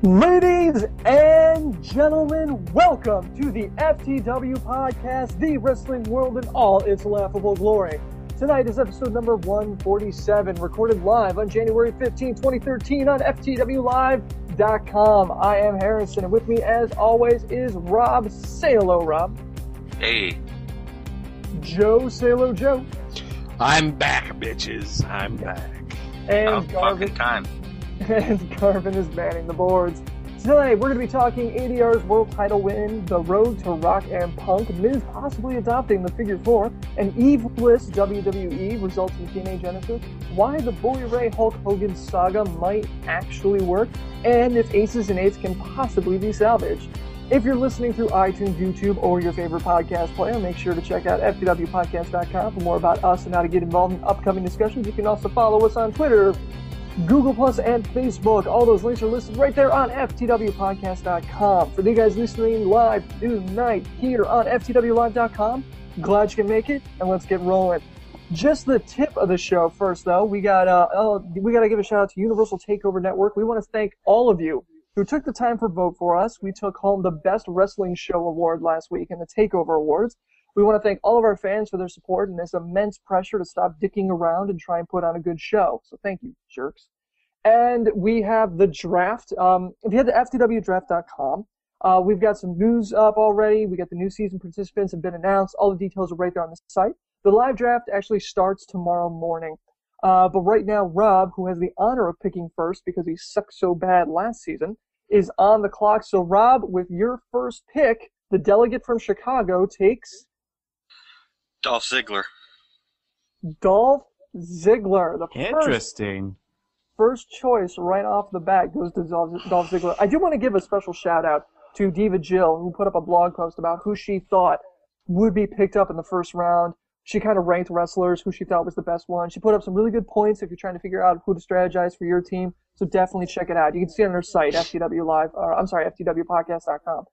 Ladies and gentlemen, welcome to the FTW podcast, the wrestling world in all its laughable glory. Tonight is episode number 147, recorded live on January 15, 2013 on FTWlive.com. I am Harrison, and with me, as always, is Rob. Say hello, Rob. Hey. Joe. Say hello, Joe. I'm back, bitches. I'm back. And fucking time. And Garvin is manning the boards. Tonight, we're going to be talking ADR's world title win, the road to Rock and Punk, Miz possibly adopting the figure four, an Eve-less WWE results in TNA Genesis, why the Bully Ray Hulk Hogan saga might actually work, and if Aces and Eights can possibly be salvaged. If you're listening through iTunes, YouTube, or your favorite podcast player, make sure to check out FTWpodcast.com for more about us and how to get involved in upcoming discussions. You can also follow us on Twitter, Google Plus, and Facebook. All those links are listed right there on FTWpodcast.com. For you guys listening live tonight here on FTWlive.com, glad you can make it, and let's get rolling. Just the tip of the show first, though. We got to give a shout out to Universal Takeover Network. We want to thank all of you who took the time for Vote For Us. We took home the Best Wrestling Show Award last week in the Takeover Awards. We want to thank all of our fans for their support and this immense pressure to stop dicking around and try and put on a good show. So thank you, jerks. And we have the draft. If you head to FTWdraft.com, we've got some news up already. We got the new season participants have been announced. All the details are right there on the site. The live draft actually starts tomorrow morning. But right now, Rob, who has the honor of picking first because he sucked so bad last season, is on the clock. So Rob, with your first pick, the delegate from Chicago takes Dolph Ziggler. Dolph Ziggler. Interesting. First choice right off the bat goes to Dolph Ziggler. I do want to give a special shout out to Diva Jill, who put up a blog post about who she thought would be picked up in the first round. She kind of ranked wrestlers who she thought was the best one. She put up some really good points if you're trying to figure out who to strategize for your team. So definitely check it out. You can see it on her site, FTWpodcast.com.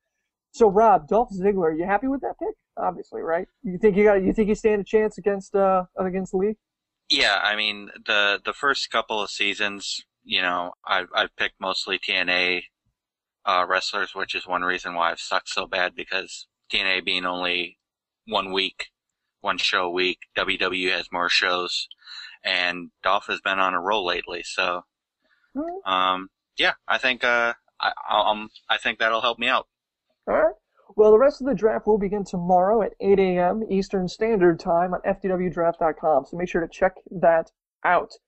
So Rob, Dolph Ziggler, you happy with that pick? Obviously, right? You think you stand a chance against Lee? Yeah, I mean the first couple of seasons, you know, I've picked mostly TNA wrestlers, which is one reason why I've sucked so bad, because TNA being only 1 week, one show a week, WWE has more shows, and Dolph has been on a roll lately. So, yeah, I think I think that'll help me out. All right. Well, the rest of the draft will begin tomorrow at 8 a.m. Eastern Standard Time on FTWdraft.com, so make sure to check that out.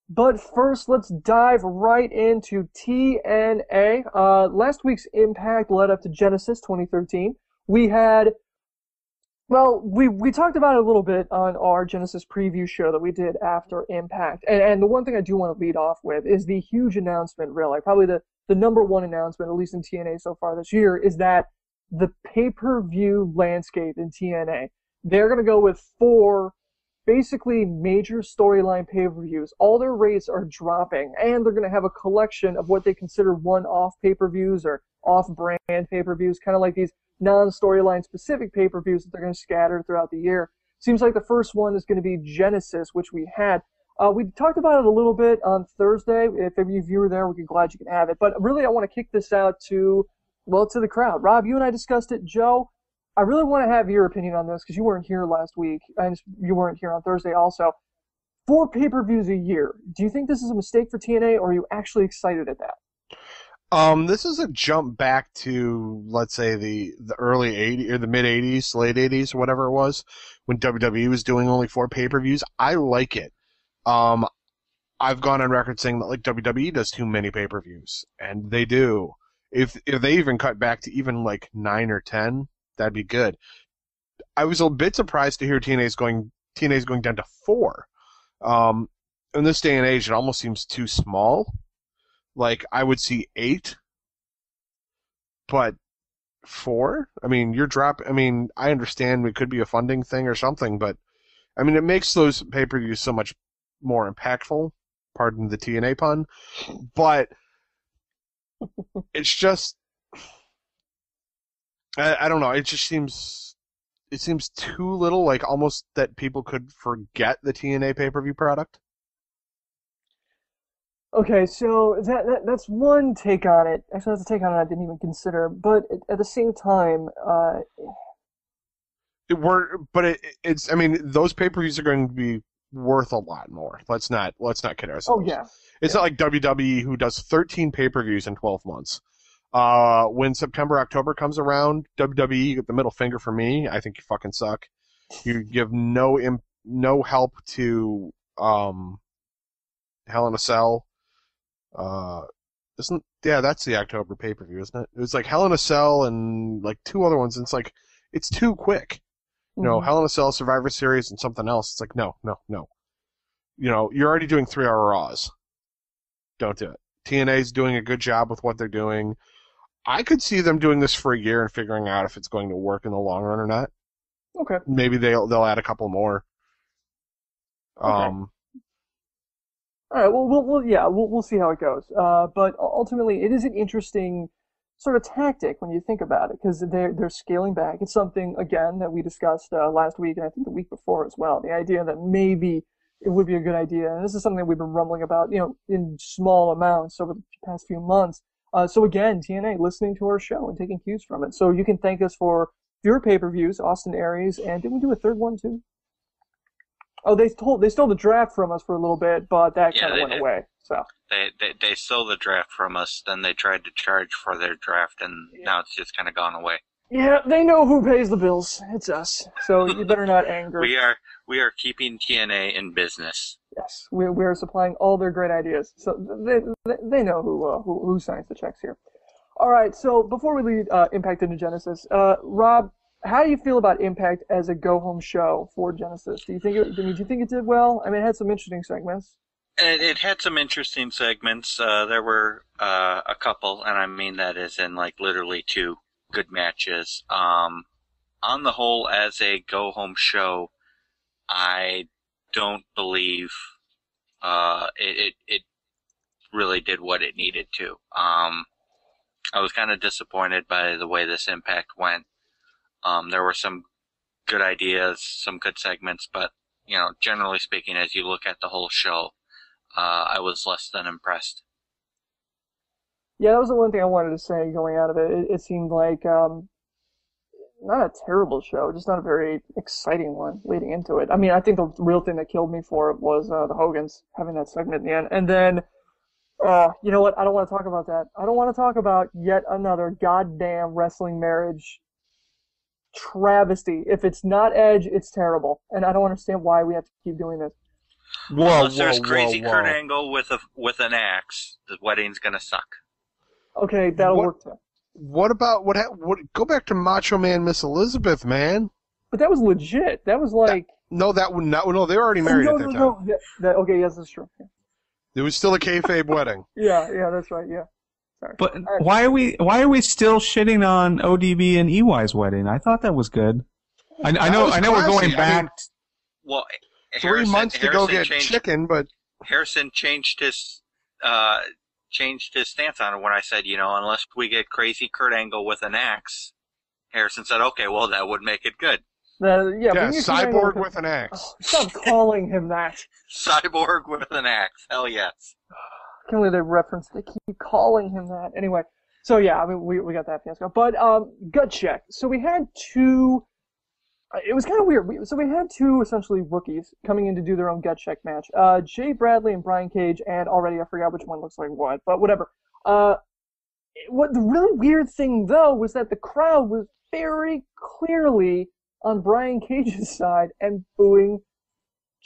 But first, let's dive right into TNA. Last week's Impact led up to Genesis 2013. We had, well, we talked about it a little bit on our Genesis preview show that we did after Impact. And the one thing I do want to lead off with is the huge announcement, really, probably the number one announcement, at least in TNA so far this year, is that the pay-per-view landscape in TNA, they're going to go with 4 basically major storyline pay-per-views. All their rates are dropping, and they're going to have a collection of what they consider one-off pay-per-views or off-brand pay-per-views, kind of like these non-storyline specific pay-per-views that they're going to scatter throughout the year. Seems like the first one is going to be Genesis, which we had. We talked about it a little bit on Thursday. If any of you were there, we're glad you can have it. But really, I want to kick this out to the crowd. Rob, you and I discussed it. Joe, I really want to have your opinion on this because you weren't here last week, and you weren't here on Thursday also. 4 pay-per-views a year. Do you think this is a mistake for TNA, or are you actually excited at that? This is a jump back to, let's say, the early 80s, or the mid-80s, late 80s, or whatever it was, when WWE was doing only 4 pay-per-views. I like it. I've gone on record saying that, like, WWE does too many pay-per-views, and they do. If they even cut back to even like 9 or 10, that'd be good. I was a bit surprised to hear TNA's going down to 4. In this day and age, it almost seems too small. Like, I would see 8, but 4? I mean, I understand it could be a funding thing or something, but I mean, it makes those pay-per-views so much more impactful, pardon the TNA pun, but it's just, I don't know, it seems too little, like almost that people could forget the TNA pay-per-view product. Okay, so that's one take on it. Actually, that's a take on it I didn't even consider. But at the same time, It's. I mean, those pay-per-views are going to be worth a lot more. Let's not kid ourselves. oh yeah, It's not like WWE who does 13 pay-per-views in 12 months. When September, October comes around, WWE, you get the middle finger from me. I think you fucking suck. You give no help to Hell in a Cell. That's the October pay-per-view, isn't it? It was like Hell in a Cell and like two other ones, and it's like, it's too quick. Hell in a Cell, Survivor Series, and something else. It's like, no. You're already doing 3-hour Raws. Don't do it. TNA's doing a good job with what they're doing. I could see them doing this for a year and figuring out if it's going to work in the long run or not. Okay. Maybe they'll add a couple more. Okay. All right. Well, we'll see how it goes. But ultimately, it is an interesting sort of tactic when you think about it, because they're scaling back. It's something again that we discussed last week and I think the week before as well. The idea that maybe it would be a good idea, and this is something that we've been rumbling about, in small amounts over the past few months. So again, TNA listening to our show and taking cues from it. So you can thank us for your pay-per-views, Austin Aries, and didn't we do a third one too? Oh, they stole the draft from us for a little bit, but that kind of went away. So they stole the draft from us, then they tried to charge for their draft, and now it's just kind of gone away. Yeah, they know who pays the bills. It's us. So you better not anger. We are keeping TNA in business. Yes, we're supplying all their great ideas. So they know who signs the checks here. All right. So before we leave Impact into Genesis, Rob, how do you feel about Impact as a go-home show for Genesis? Do you think it did well? I mean, it had some interesting segments. It had some interesting segments. There were a couple, and I mean that as in like literally two good matches. On the whole, as a go-home show, I don't believe it really did what it needed to. I was kind of disappointed by the way this Impact went. There were some good ideas, some good segments, but generally speaking, as you look at the whole show, I was less than impressed. Yeah, that was the one thing I wanted to say going out of it. It seemed like not a terrible show, just not a very exciting one leading into it. I mean, I think the real thing that killed me for it was the Hogans having that segment in the end. And then, you know what? I don't want to talk about that. I don't want to talk about yet another goddamn wrestling marriage travesty. If it's not Edge, it's terrible. And I don't understand why we have to keep doing this. Unless there's crazy Kurt Angle with an axe, the wedding's gonna suck. Okay, that'll work too. What about what? Go back to Macho Man Miss Elizabeth, man. But that was legit. That was like no, that would not. No, they were already married at that time. No. Yeah, okay, yes, that's true. Yeah. It was still a kayfabe wedding. Yeah, that's right. Yeah. Sorry. But why are we still shitting on ODB and EY's wedding? I thought that was good. I know we're going back. Well, 3 months to go get chicken, but Harrison changed his stance on it when I said, unless we get crazy Kurt Angle with an axe. Harrison said, okay, well, that would make it good. Cyborg with an axe. Oh, stop calling him that. Cyborg with an axe. Hell yes. I can't believe they reference. They keep calling him that. Anyway, so yeah, I mean, we got that fiasco. But gut check. So we had two. It was kind of weird. So we had two essentially rookies coming in to do their own gut check match. Jay Bradley and Brian Cage, and already I forgot which one looks like what, but whatever. What the really weird thing though was that the crowd was very clearly on Brian Cage's side and booing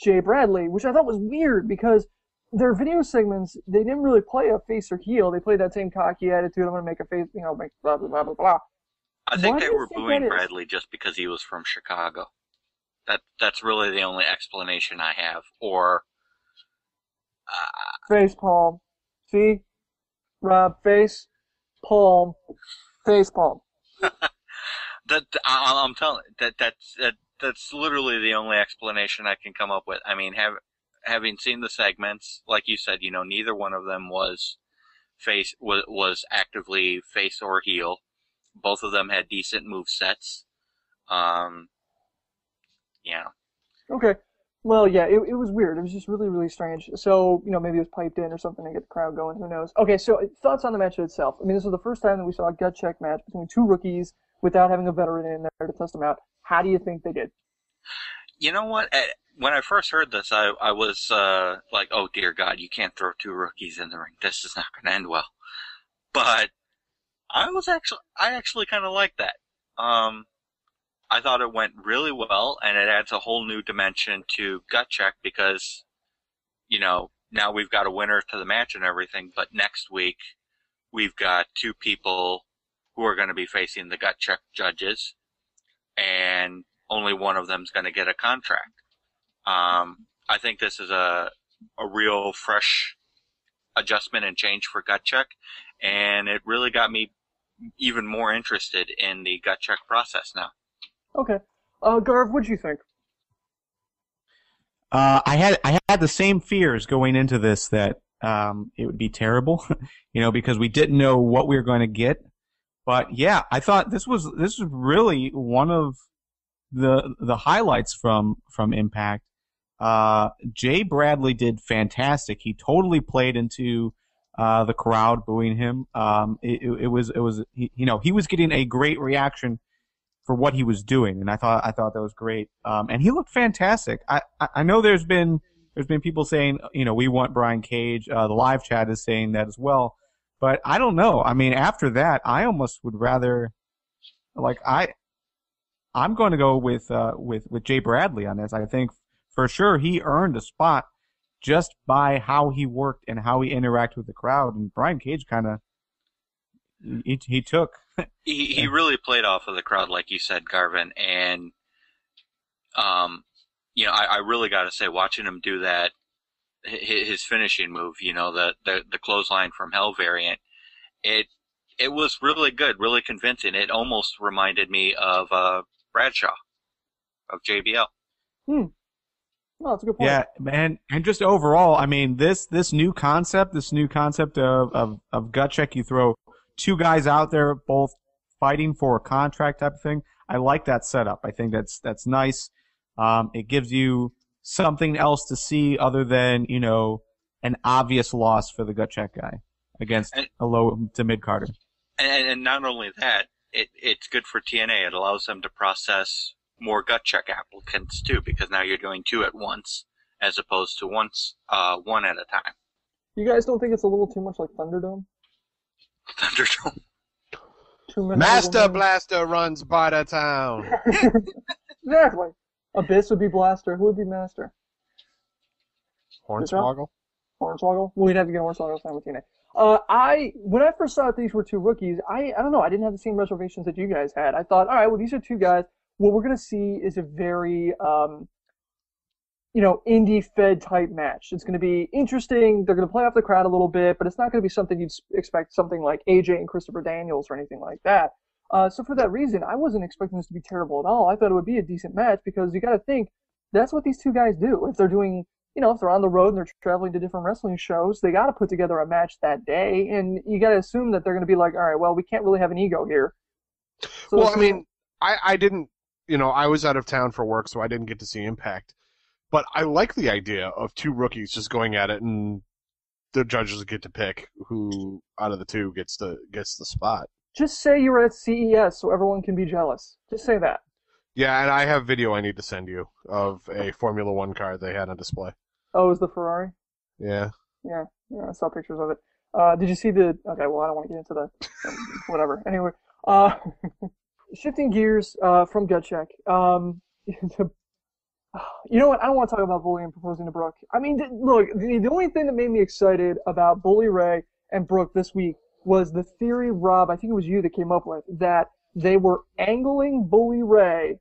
Jay Bradley, which I thought was weird because their video segments, they didn't really play a face or heel. They played that same cocky attitude. I'm going to make a face, make blah, blah, blah, blah, blah. I think they were booing Bradley just because he was from Chicago. That's really the only explanation I have. Or face palm. See, Rob, face palm, face palm. I'm telling you, that's literally the only explanation I can come up with. I mean, having seen the segments, like you said, neither one of them was actively face or heel. Both of them had decent move sets. Yeah. Okay. Well, yeah, it was weird. It was just really, really strange. So, maybe it was piped in or something to get the crowd going. Who knows? Okay, so thoughts on the match itself. I mean, this was the first time that we saw a gut check match between two rookies without having a veteran in there to test them out. How do you think they did? You know what? When I first heard this, I was like, oh dear God, you can't throw two rookies in the ring. This is not going to end well. But I actually kind of like that. I thought it went really well, and it adds a whole new dimension to gut check because, now we've got a winner to the match and everything, but next week we've got two people who are going to be facing the gut check judges, and only one of them's going to get a contract. I think this is a real fresh adjustment and change for gut check, and it really got me even more interested in the gut check process now. Okay. Garv, what'd you think? I had the same fears going into this that it would be terrible, because we didn't know what we were going to get. But yeah, I thought this was really one of the highlights from Impact. Jay Bradley did fantastic. He totally played into the crowd booing him. It was he was getting a great reaction for what he was doing, and I thought that was great. And he looked fantastic. I know there's been people saying, we want Brian Cage. The live chat is saying that as well. But I don't know. I mean, after that, I almost would rather, I'm going to go with Jay Bradley on this. I think for sure he earned a spot just by how he worked and how he interacted with the crowd. And Brian Cage kind of he took. He really played off of the crowd, like you said, Garvin, and I really got to say, watching him do that, his finishing move, the clothesline from Hell variant, it was really good, really convincing. It almost reminded me of Bradshaw, of JBL. Oh, that's a good point. Yeah, man, and just overall, I mean, this new concept of gut check, you throw two guys out there both fighting for a contract type of thing. I like that setup. I think that's nice. It gives you something else to see other than, an obvious loss for the gut check guy against a low to mid carder. And not only that, it's good for TNA. It allows them to process more gut check applicants too, because now you're doing two at once as opposed to one at a time. You guys don't think it's a little too much like Thunderdome? Thunderdome. Master Blaster runs by the town. Exactly. Abyss would be Blaster. Who would be Master? Hornswoggle? Hornswoggle? We'd have to get Hornswoggle signed with TNA. When I first saw that these were two rookies, I don't know, I didn't have the same reservations that you guys had. I thought, all right, well, these are two guys. What we're going to see is a very, indie-fed type match. It's going to be interesting. They're going to play off the crowd a little bit, but it's not going to be something you'd expect something like AJ and Christopher Daniels or anything like that. So for that reason, I wasn't expecting this to be terrible at all. I thought it would be a decent match because you got to think that's what these two guys do. If they're doing, if they're on the road and they're traveling to different wrestling shows, they got to put together a match that day, and you got to assume that they're going to be like, all right, well, we can't really have an ego here. So I didn't. I was out of town for work, so I didn't get to see Impact. But I like the idea of two rookies just going at it, and the judges get to pick who out of the two gets the spot. Just say you were at CES so everyone can be jealous. Just say that. Yeah, and I have video I need to send you of a Formula One car they had on display. Oh, it was the Ferrari? Yeah. Yeah, I saw pictures of it. Did you see the... Okay, well, I don't want to get into the... whatever. Anyway, shifting gears from gut check. You know what? I don't want to talk about Bully and proposing to Brooke. I mean, look, the only thing that made me excited about Bully Ray and Brooke this week was the theory, Rob, I think it was you that came up with, that they were angling Bully Ray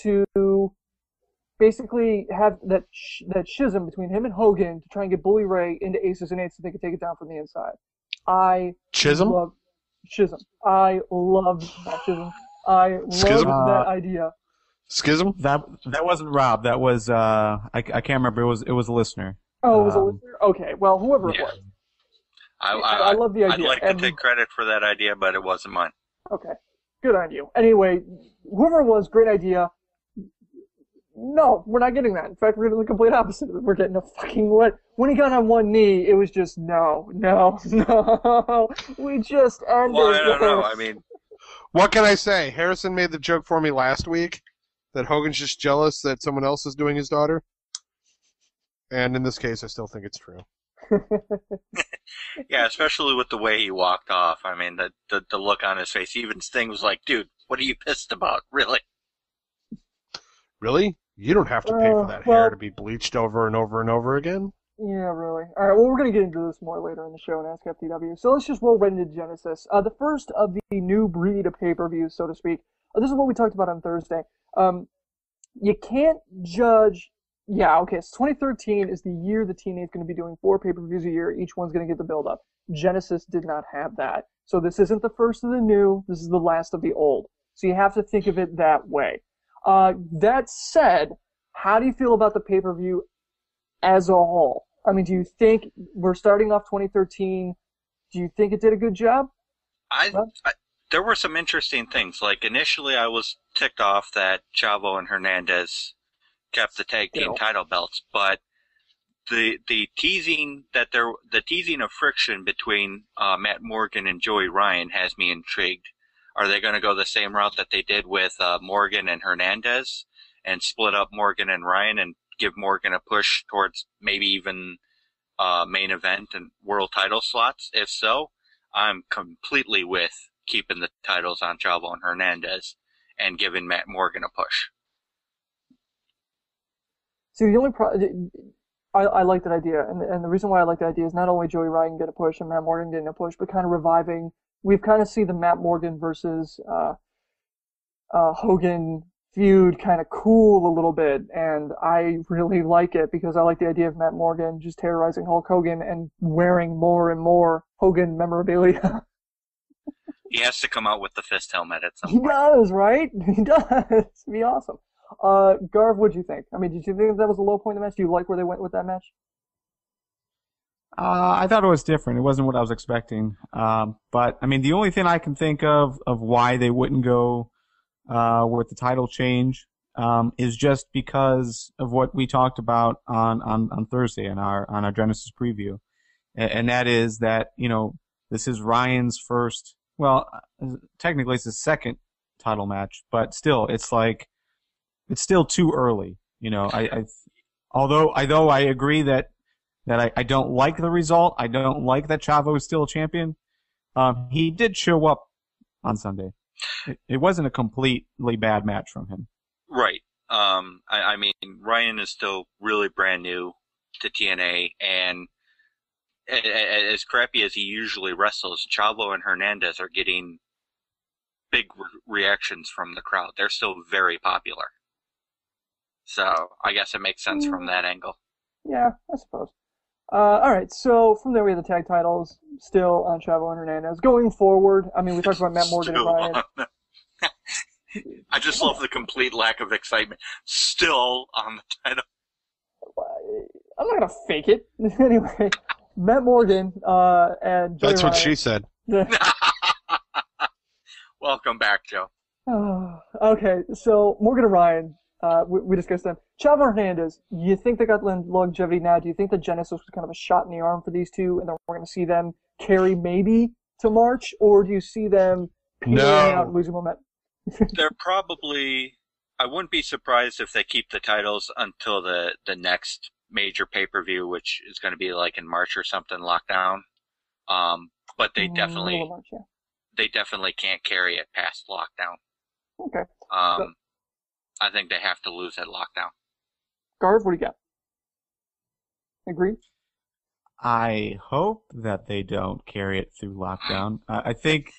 to basically have that schism between him and Hogan to try and get Bully Ray into Aces and Eights so they could take it down from the inside. Schism? Schism. I love that schism. I love that idea. Schism? That wasn't Rob. That was I can't remember. It was a listener. Oh, it was a listener? Okay. Well, whoever it was. I love the idea. I'd like to take credit for that idea, but it wasn't mine. Okay. Good on you. Anyway, whoever it was, great idea. No, we're not getting that. In fact, we're getting the complete opposite. We're getting a fucking what? When he got on one knee, it was just no. We just ended. Well, I don't know. I mean, what can I say? Harrison made the joke for me last week that Hogan's just jealous that someone else is doing his daughter. And in this case, I still think it's true. yeah, especially with the way he walked off. I mean, the look on his face. Even Sting was like, dude, what are you pissed about? Really? Really? You don't have to pay for that hair to be bleached over and over and over again? Yeah, really. All right, well, we're going to get into this more later in the show in Ask FTW. So let's just roll right into Genesis. The first of the new breed of pay-per-views, so to speak. This is what we talked about on Thursday. You can't judge... Yeah, okay, so 2013 is the year the TNA is going to be doing 4 pay-per-views a year. Each one's going to get the build-up. Genesis did not have that. So this isn't the first of the new. This is the last of the old. So you have to think of it that way. That said, how do you feel about the pay-per-view as a whole? I mean, do you think we're starting off 2013? Do you think it did a good job? There were some interesting things. Like, initially I was ticked off that Chavo and Hernandez kept the tag team title belts, but the teasing of friction between Matt Morgan and Joey Ryan has me intrigued. Are they going to go the same route that they did with Morgan and Hernandez and split up Morgan and Ryan and give Morgan a push towards maybe even main event and world title slots? If so, I'm completely with keeping the titles on Chavo and Hernandez and giving Matt Morgan a push. See, the only I like that idea, and the reason why I like that idea is not only Joey Ryan get a push and Matt Morgan getting a push, but kind of reviving. We've kind of seen the Matt Morgan versus Hogan feud kind of cool a little bit, and I really like it because I like the idea of Matt Morgan just terrorizing Hulk Hogan and wearing more and more Hogan memorabilia. He has to come out with the fist helmet at some point. He does, right? He does. It'd be awesome. Garv, what'd you think? I mean, did you think that was a low point in the match? Do you like where they went with that match? I thought it was different. It wasn't what I was expecting. But, I mean, the only thing I can think of why they wouldn't go with the title change is just because of what we talked about on Thursday on our Genesis preview. And that is that, you know, this is Ryan's first, well, technically it's his second title match, but still, it's like, it's still too early. You know, although I agree that I don't like the result, I don't like that Chavo is still a champion, he did show up on Sunday. It wasn't a completely bad match from him. Right. I mean, Ryan is still really brand new to TNA, and as crappy as he usually wrestles, Chavo and Hernandez are getting big reactions from the crowd. They're still very popular. So I guess it makes sense from that angle. Yeah, I suppose. All right, so from there we have the tag titles still on Chavo and Hernandez. Going forward, I mean, we talked about Matt Morgan and Ryan. I just love the complete lack of excitement. Still on the title. I'm not going to fake it. Anyway, Matt Morgan and Joey That's what Ryan. she said. Welcome back, Joe. Okay, so Morgan and Ryan. We discussed them. Chavo Hernandez, you think they got longevity now? Do you think the Genesis was kind of a shot in the arm for these two, and then we're going to see them carry maybe to March, or do you see them petering out and losing momentum? They're probably. I wouldn't be surprised if they keep the titles until the next major pay-per-view, which is going to be like in March or something, Lockdown. But they definitely, March, yeah. They definitely can't carry it past Lockdown. Okay. I think they have to lose at Lockdown. Garv, what do you got? Agree? I hope that they don't carry it through Lockdown. I think,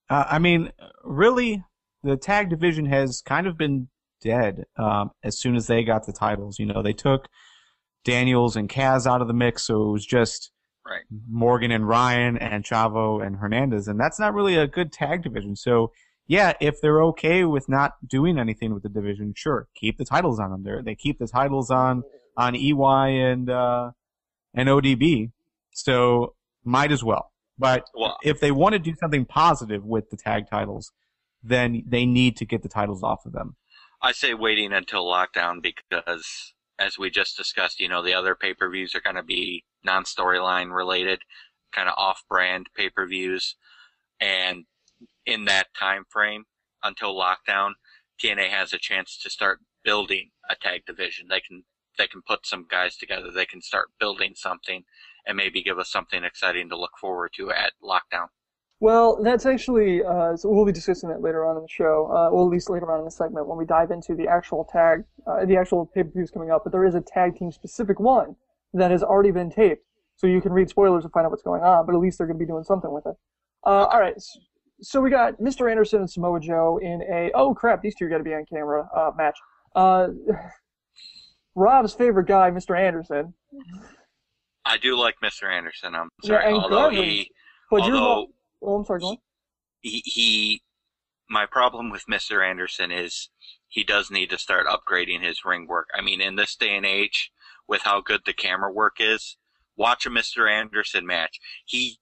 I mean, really, the tag division has kind of been dead as soon as they got the titles. You know, they took Daniels and Kaz out of the mix, so it was just right. Morgan and Ryan and Chavo and Hernandez, and that's not really a good tag division. So, yeah, if they're okay with not doing anything with the division, sure, keep the titles on them. They keep the titles on EY and ODB, so might as well. But if they want to do something positive with the tag titles, then they need to get the titles off of them. I say waiting until lockdown because, as we just discussed, the other pay-per-views are going to be non-storyline related, kind of off-brand pay-per-views, and in that time frame until lockdown, TNA has a chance to start building a tag division. They can put some guys together. They can start building something and maybe give us something exciting to look forward to at lockdown. Well, that's actually, so we'll be discussing that later on in the show, or at least later on in the segment when we dive into the actual the actual pay-per-views coming up. But there is a tag team specific one that has already been taped. So you can read spoilers and find out what's going on, but at least they're going to be doing something with it. All right. So we got Mr. Anderson and Samoa Joe in a, oh crap, these two got to be on camera, match. Rob's favorite guy, Mr. Anderson. I do like Mr. Anderson. I'm sorry. Yeah, I'm sorry, go on. My problem with Mr. Anderson is he does need to start upgrading his ring work. I mean, in this day and age, with how good the camera work is, watch a Mr. Anderson match. He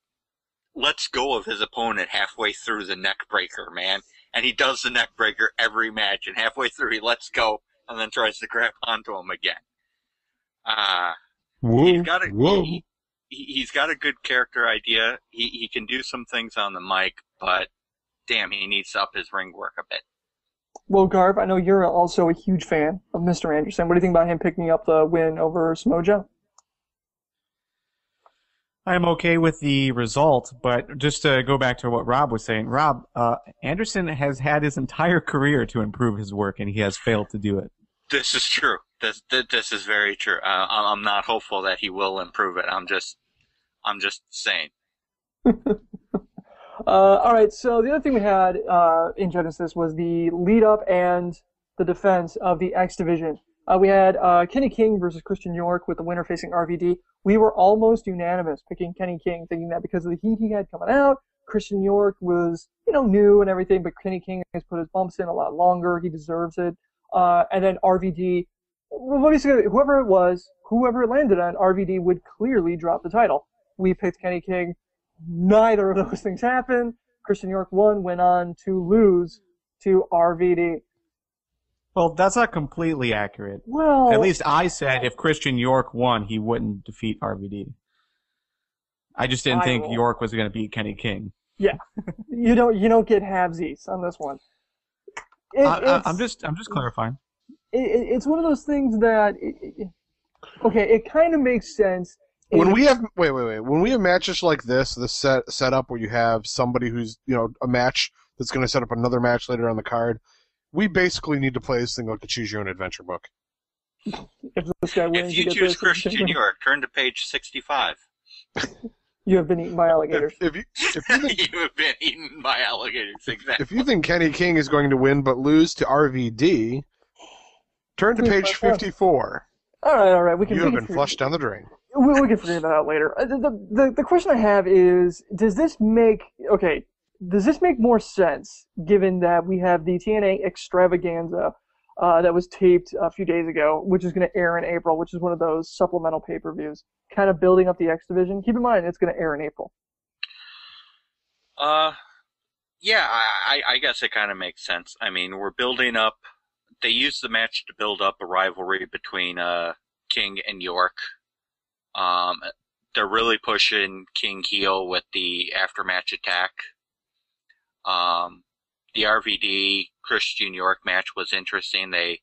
lets go of his opponent halfway through the neck breaker, man. And he does the neck breaker every match, and halfway through he lets go and then tries to grab onto him again. He's got a good character idea. He can do some things on the mic, but damn, he needs to up his ring work a bit. Well, Garv, I know you're also a huge fan of Mr. Anderson. What do you think about him picking up the win over Samoa Joe? I'm okay with the result, but just to go back to what Rob was saying, Rob, Anderson has had his entire career to improve his work, and he has failed to do it. This is true. This is very true. I'm not hopeful that he will improve it. I'm just saying. All right. So the other thing we had in Genesis was the lead up and the defense of the X Division. We had Kenny King versus Christian York with the winner facing RVD. We were almost unanimous picking Kenny King, thinking that because of the heat he had coming out, Christian York was, new and everything, but Kenny King has put his bumps in a lot longer. He deserves it. And then RVD, well, basically, whoever it landed on, RVD would clearly drop the title. We picked Kenny King. Neither of those things happened. Christian York went on to lose to RVD. Well, that's not completely accurate. Well, at least I said if Christian York won, he wouldn't defeat RVD. I just didn't think York was going to beat Kenny King. Yeah, you don't get halvesies on this one. I'm just clarifying. It's one of those things that, it kind of makes sense. When we have when we have matches like this, the setup where you have somebody who's a match that's going to set up another match later on the card, we basically need to play this thing like a choose your own adventure book. If this guy wins, if you choose Christian York, turn to page 65. You have been eaten by alligators. If you think, you have been eaten by alligators, exactly. If you think Kenny King is going to win but lose to RVD, turn to page 54. All right. You have been flushed down the drain. We can figure that out later. The question I have is, does this make more sense given that we have the TNA Extravaganza that was taped a few days ago, which is going to air in April, which is one of those supplemental pay-per-views, kind of building up the X Division? Keep in mind, it's going to air in April. Yeah, I guess it kind of makes sense. I mean, we're building up. They used the match to build up a rivalry between King and York. They're really pushing King heel with the after-match attack. The RVD Christian York match was interesting. They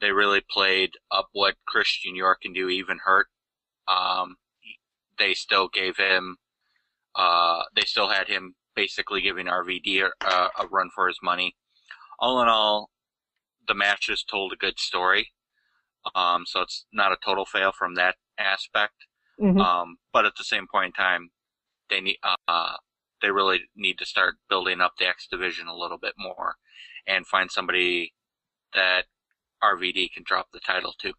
really played up what Christian York can do, even hurt. They still gave him, they still had him basically giving RVD a run for his money. All in all, the match just told a good story. So it's not a total fail from that aspect. Mm-hmm. But at the same point in time, they really need to start building up the X Division a little bit more and find somebody that RVD can drop the title to.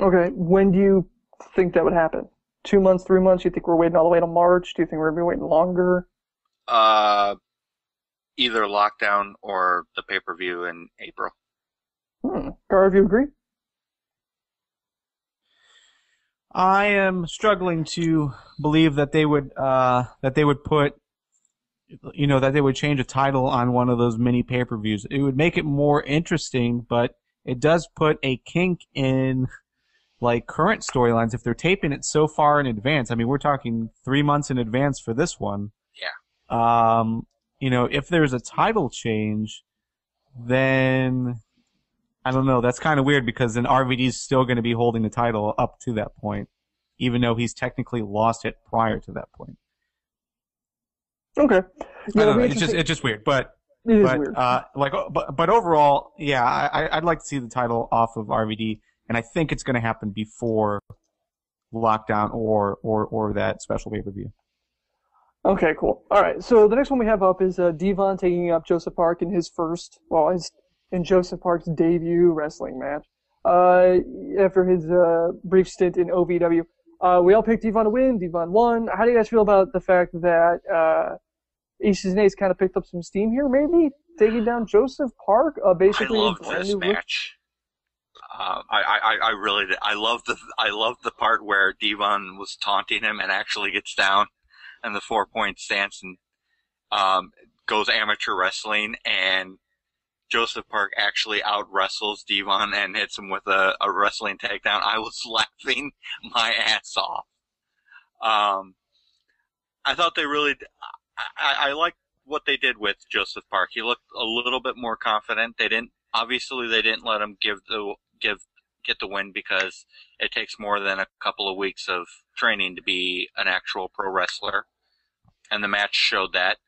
Okay, when do you think that would happen? 2 months, 3 months? You think we're waiting all the way till March? Do you think we're going to be waiting longer? Either lockdown or the pay-per-view in April. Garv, you agree? I am struggling to believe that they would put that they would change a title on one of those mini pay-per-views. It would make it more interesting, but it does put a kink in like current storylines if they're taping it so far in advance. I mean, we're talking 3 months in advance for this one. Yeah. If there's a title change, then I don't know. That's kind of weird because then RVD's still going to be holding the title up to that point, even though he's technically lost it prior to that point. Okay. Yeah, it's just weird, but weird. But overall, yeah, I'd like to see the title off of RVD, and I think it's going to happen before lockdown or that special pay-per-view. Okay, cool. All right, so the next one we have up is Devon taking up Joseph Park in in Joseph Park's debut wrestling match. After his brief stint in OVW. We all picked Devon to win. Devon won. How do you guys feel about the fact that Aces and Eights kind of picked up some steam here, maybe taking down Joseph Park? Basically, I loved this match. I really did. I loved the part where Devon was taunting him and actually gets down in the 4-point stance and goes amateur wrestling, and Joseph Park actually out-wrestles Devon and hits him with a wrestling takedown. I was laughing my ass off. I thought they really... I liked what they did with Joseph Park. He looked a little bit more confident. They didn't let him get the win because it takes more than a couple of weeks of training to be an actual pro wrestler. And the match showed that.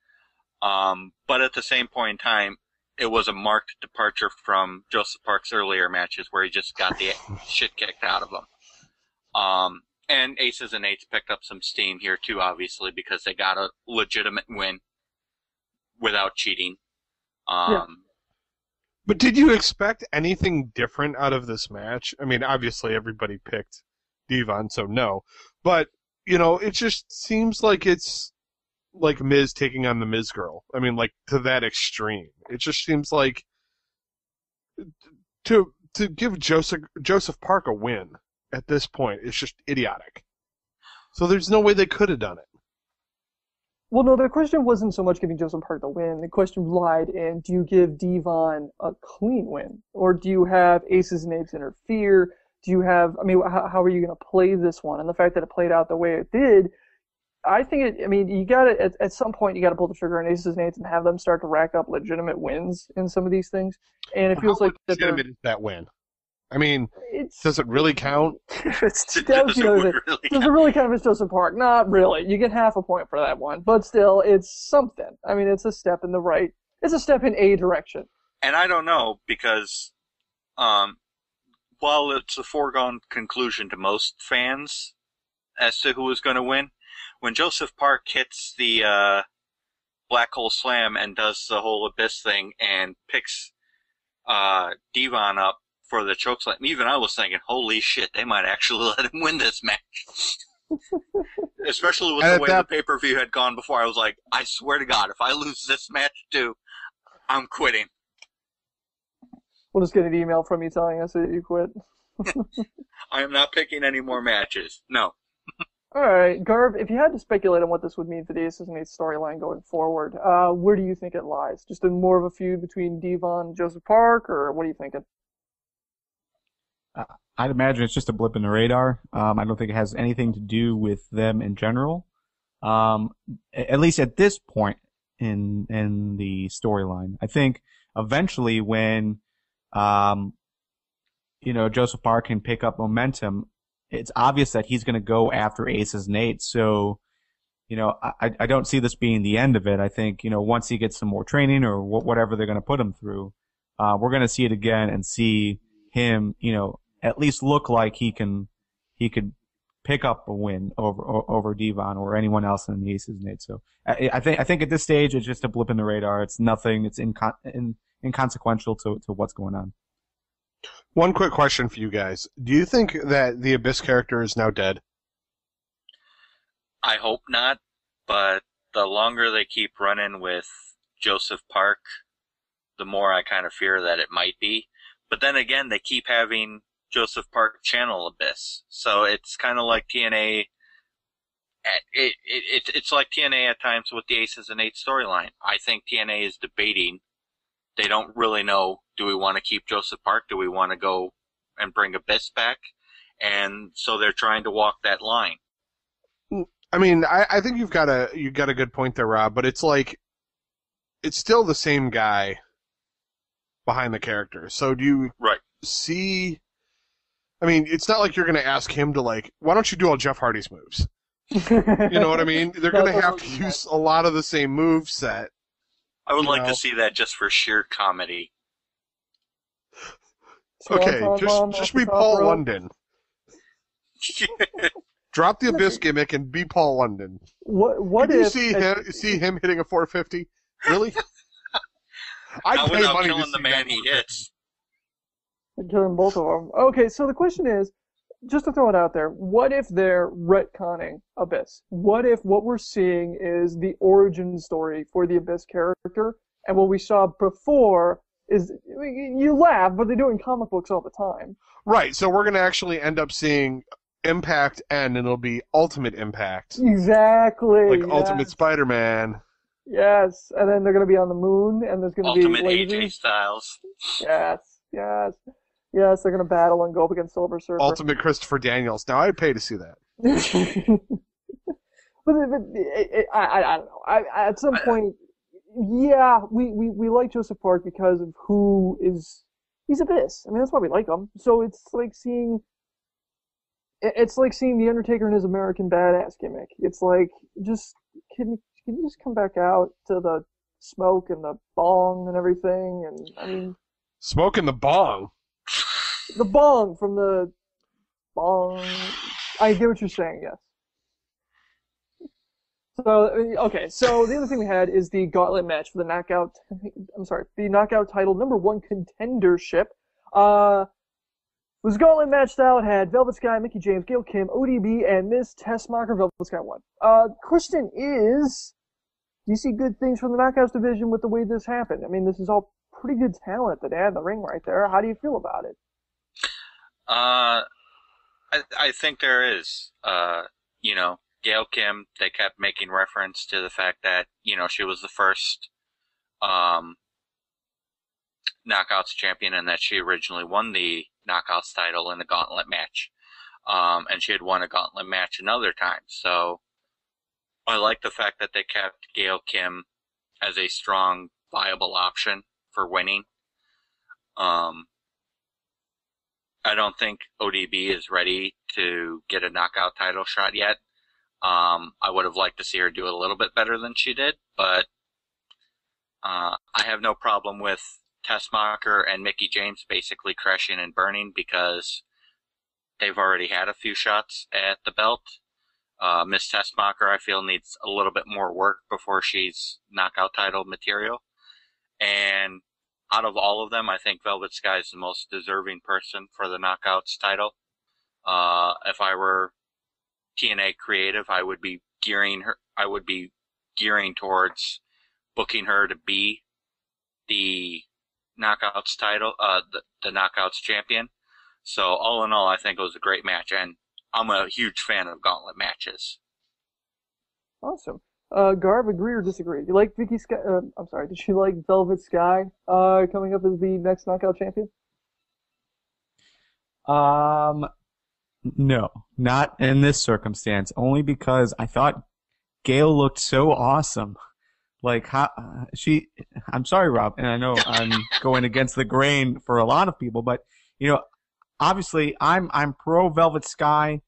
But at the same point in time, it was a marked departure from Joseph Park's earlier matches where he just got the shit kicked out of him. And Aces and Eights picked up some steam here too, obviously, because they got a legitimate win without cheating. Yeah. But did you expect anything different out of this match? I mean, obviously everybody picked Devon, so no. But, it just seems like it's like Miz taking on the Miz girl. I mean, like, to that extreme. It just seems like to give Joseph Park a win at this point is just idiotic. So there's no way they could have done it. Well, no, the question wasn't so much giving Joseph Park the win. The question lied in, do you give Devon a clean win? Or do you have Aces and Eights interfere? Do you have, how are you going to play this one? And the fact that it played out the way it did, I think you gotta, at some point, you gotta pull the trigger on Aces and Eights and have them start to rack up legitimate wins in some of these things. And it feels like that win. I mean, does it really count? Does it really count if it's Joseph Park? Not really. You get half a point for that one, but still, it's something. I mean, it's a step in it's a step in a direction. And I don't know, because while it's a foregone conclusion to most fans as to who is going to win, when Joseph Park hits the Black Hole Slam and does the whole Abyss thing and picks Devon up for the chokeslam, even I was thinking, holy shit, they might actually let him win this match. Especially with the way the pay-per-view had gone before. I was like, I swear to God, if I lose this match too, I'm quitting. We'll just get an email from you telling us that you quit. I am not picking any more matches. No. All right, Garv, if you had to speculate on what this would mean for the Aces and Eights storyline going forward, where do you think it lies? Just in more of a feud between Devon and Joseph Park, or what are you thinking? I'd imagine it's just a blip in the radar. I don't think it has anything to do with them in general. At least at this point in the storyline. I think eventually when, Joseph Park can pick up momentum, it's obvious that he's going to go after Aces and Eights. So, I don't see this being the end of it. I think, once he gets some more training or whatever they're going to put him through, we're going to see it again and see him, at least look like he could pick up a win over Devon or anyone else in the Aces and Eights. So I think at this stage it's just a blip in the radar. It's nothing. It's inconsequential to what's going on. One quick question for you guys: do you think that the Abyss character is now dead? I hope not, but the longer they keep running with Joseph Park, the more I kind of fear that it might be. But then again, they keep having Joseph Park channel Abyss. So it's kind of like TNA It's like TNA at times with the Aces and Eights storyline. I think TNA is debating. They don't really know, do we want to keep Joseph Park? Do we want to go and bring Abyss back? And so they're trying to walk that line. I mean, I think you've got a good point there, Rob, but it's like, it's still the same guy behind the character. So do you see, I mean, it's not like you're going to ask him to, like, why don't you do all Jeff Hardy's moves? You know what I mean? They're going to have to use a lot of the same move set. I would like to see that just for sheer comedy. Okay, just be Paul London. Drop the Abyss gimmick and be Paul London. What Can if you see him hitting a 450? Really? I'd pay money to see the man he hits. Killing both of them. Okay, so the question is, just to throw it out there, what if they're retconning Abyss? What if what we're seeing is the origin story for the Abyss character, and what we saw before is, you laugh, but they do it in comic books all the time. Right, so we're going to actually end up seeing Impact end, and it'll be Ultimate Impact. Exactly. Like Ultimate Spider-Man. Yes, and then they're going to be on the moon, and there's going to be Ultimate AJ Styles. Yes, they're going to battle and go up against Silver Surfer. Ultimate Christopher Daniels. Now, I'd pay to see that. but I don't know. At some point, yeah, we like Joseph Park because of he's Abyss. I mean, that's why we like him. So it's like seeing The Undertaker in his American Badass gimmick. It's like, can you just come back out to the smoke and the bong and everything? And I mean, smoke and the bong. The bong from the bong. I get what you're saying. Yes. So okay. So the other thing we had is the gauntlet match for the knockout. The knockout title #1 contendership. Was a gauntlet match style. It had Velvet Sky, Mickie James, Gail Kim, ODB, and Miz Tessmacher. Velvet Sky won. Question is, do you see good things from the Knockouts division with the way this happened? I mean, this is all pretty good talent that they had in the ring right there. How do you feel about it? I think there is. Gail Kim, they kept making reference to the fact that, she was the first Knockouts champion and that she originally won the Knockouts title in a gauntlet match. And she had won a gauntlet match another time. So I like the fact that they kept Gail Kim as a strong, viable option for winning. I don't think ODB is ready to get a knockout title shot yet. I would have liked to see her do it a little bit better than she did, but I have no problem with Tessmacher and Mickie James basically crashing and burning because they've already had a few shots at the belt. Miss Tessmacher, I feel, needs a little bit more work before she's knockout title material. And out of all of them, I think Velvet Sky is the most deserving person for the Knockouts title. If I were TNA creative, I would be gearing towards booking her to be the Knockouts title, the Knockouts champion. So all in all, I think it was a great match, and I'm a huge fan of gauntlet matches. Awesome. Garb, agree or disagree? Do you like Vicky Sky? Did you like Velvet Sky coming up as the next Knockout champion? No, not in this circumstance. Only because I thought Gail looked so awesome. Like I'm sorry, Rob, and I know I'm going against the grain for a lot of people, but obviously I'm pro Velvet Sky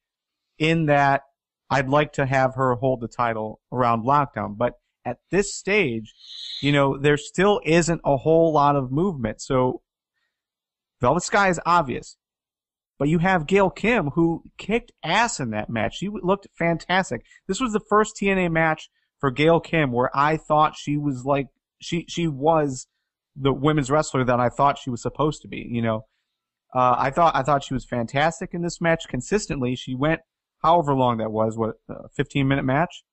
in that I'd like to have her hold the title around Lockdown, but at this stage, there still isn't a whole lot of movement. So Velvet Sky is obvious. But you have Gail Kim, who kicked ass in that match. She looked fantastic. This was the first TNA match for Gail Kim where I thought she was like, she was the women's wrestler that I thought she was supposed to be, I thought she was fantastic in this match consistently. She went however long that was, 15-minute match?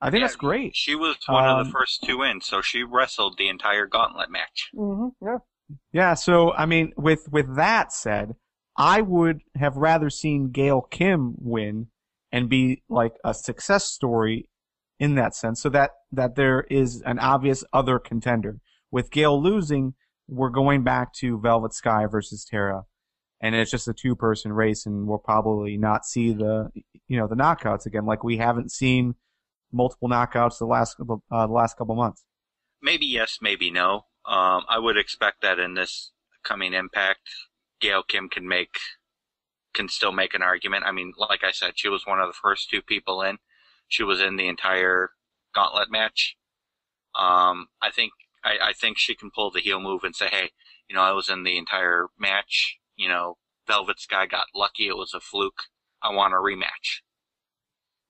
I think that's great. She was one of the first two in, so she wrestled the entire gauntlet match. Mm-hmm, yeah. Yeah, so, I mean, with that said, I would have rather seen Gail Kim win and be like a success story in that sense, so that there is an obvious other contender. With Gail losing, we're going back to Velvet Sky versus Tara, and it's just a two-person race, and we'll probably not see the knockouts again, like we haven't seen multiple knockouts the last couple months. Maybe yes, maybe no. I would expect that in this coming Impact, Gail Kim can still make an argument. I mean, like I said, she was one of the first two people in. She was in the entire gauntlet match. I think she can pull the heel move and say, hey, I was in the entire match. Velvet Sky got lucky. It was a fluke. I want a rematch.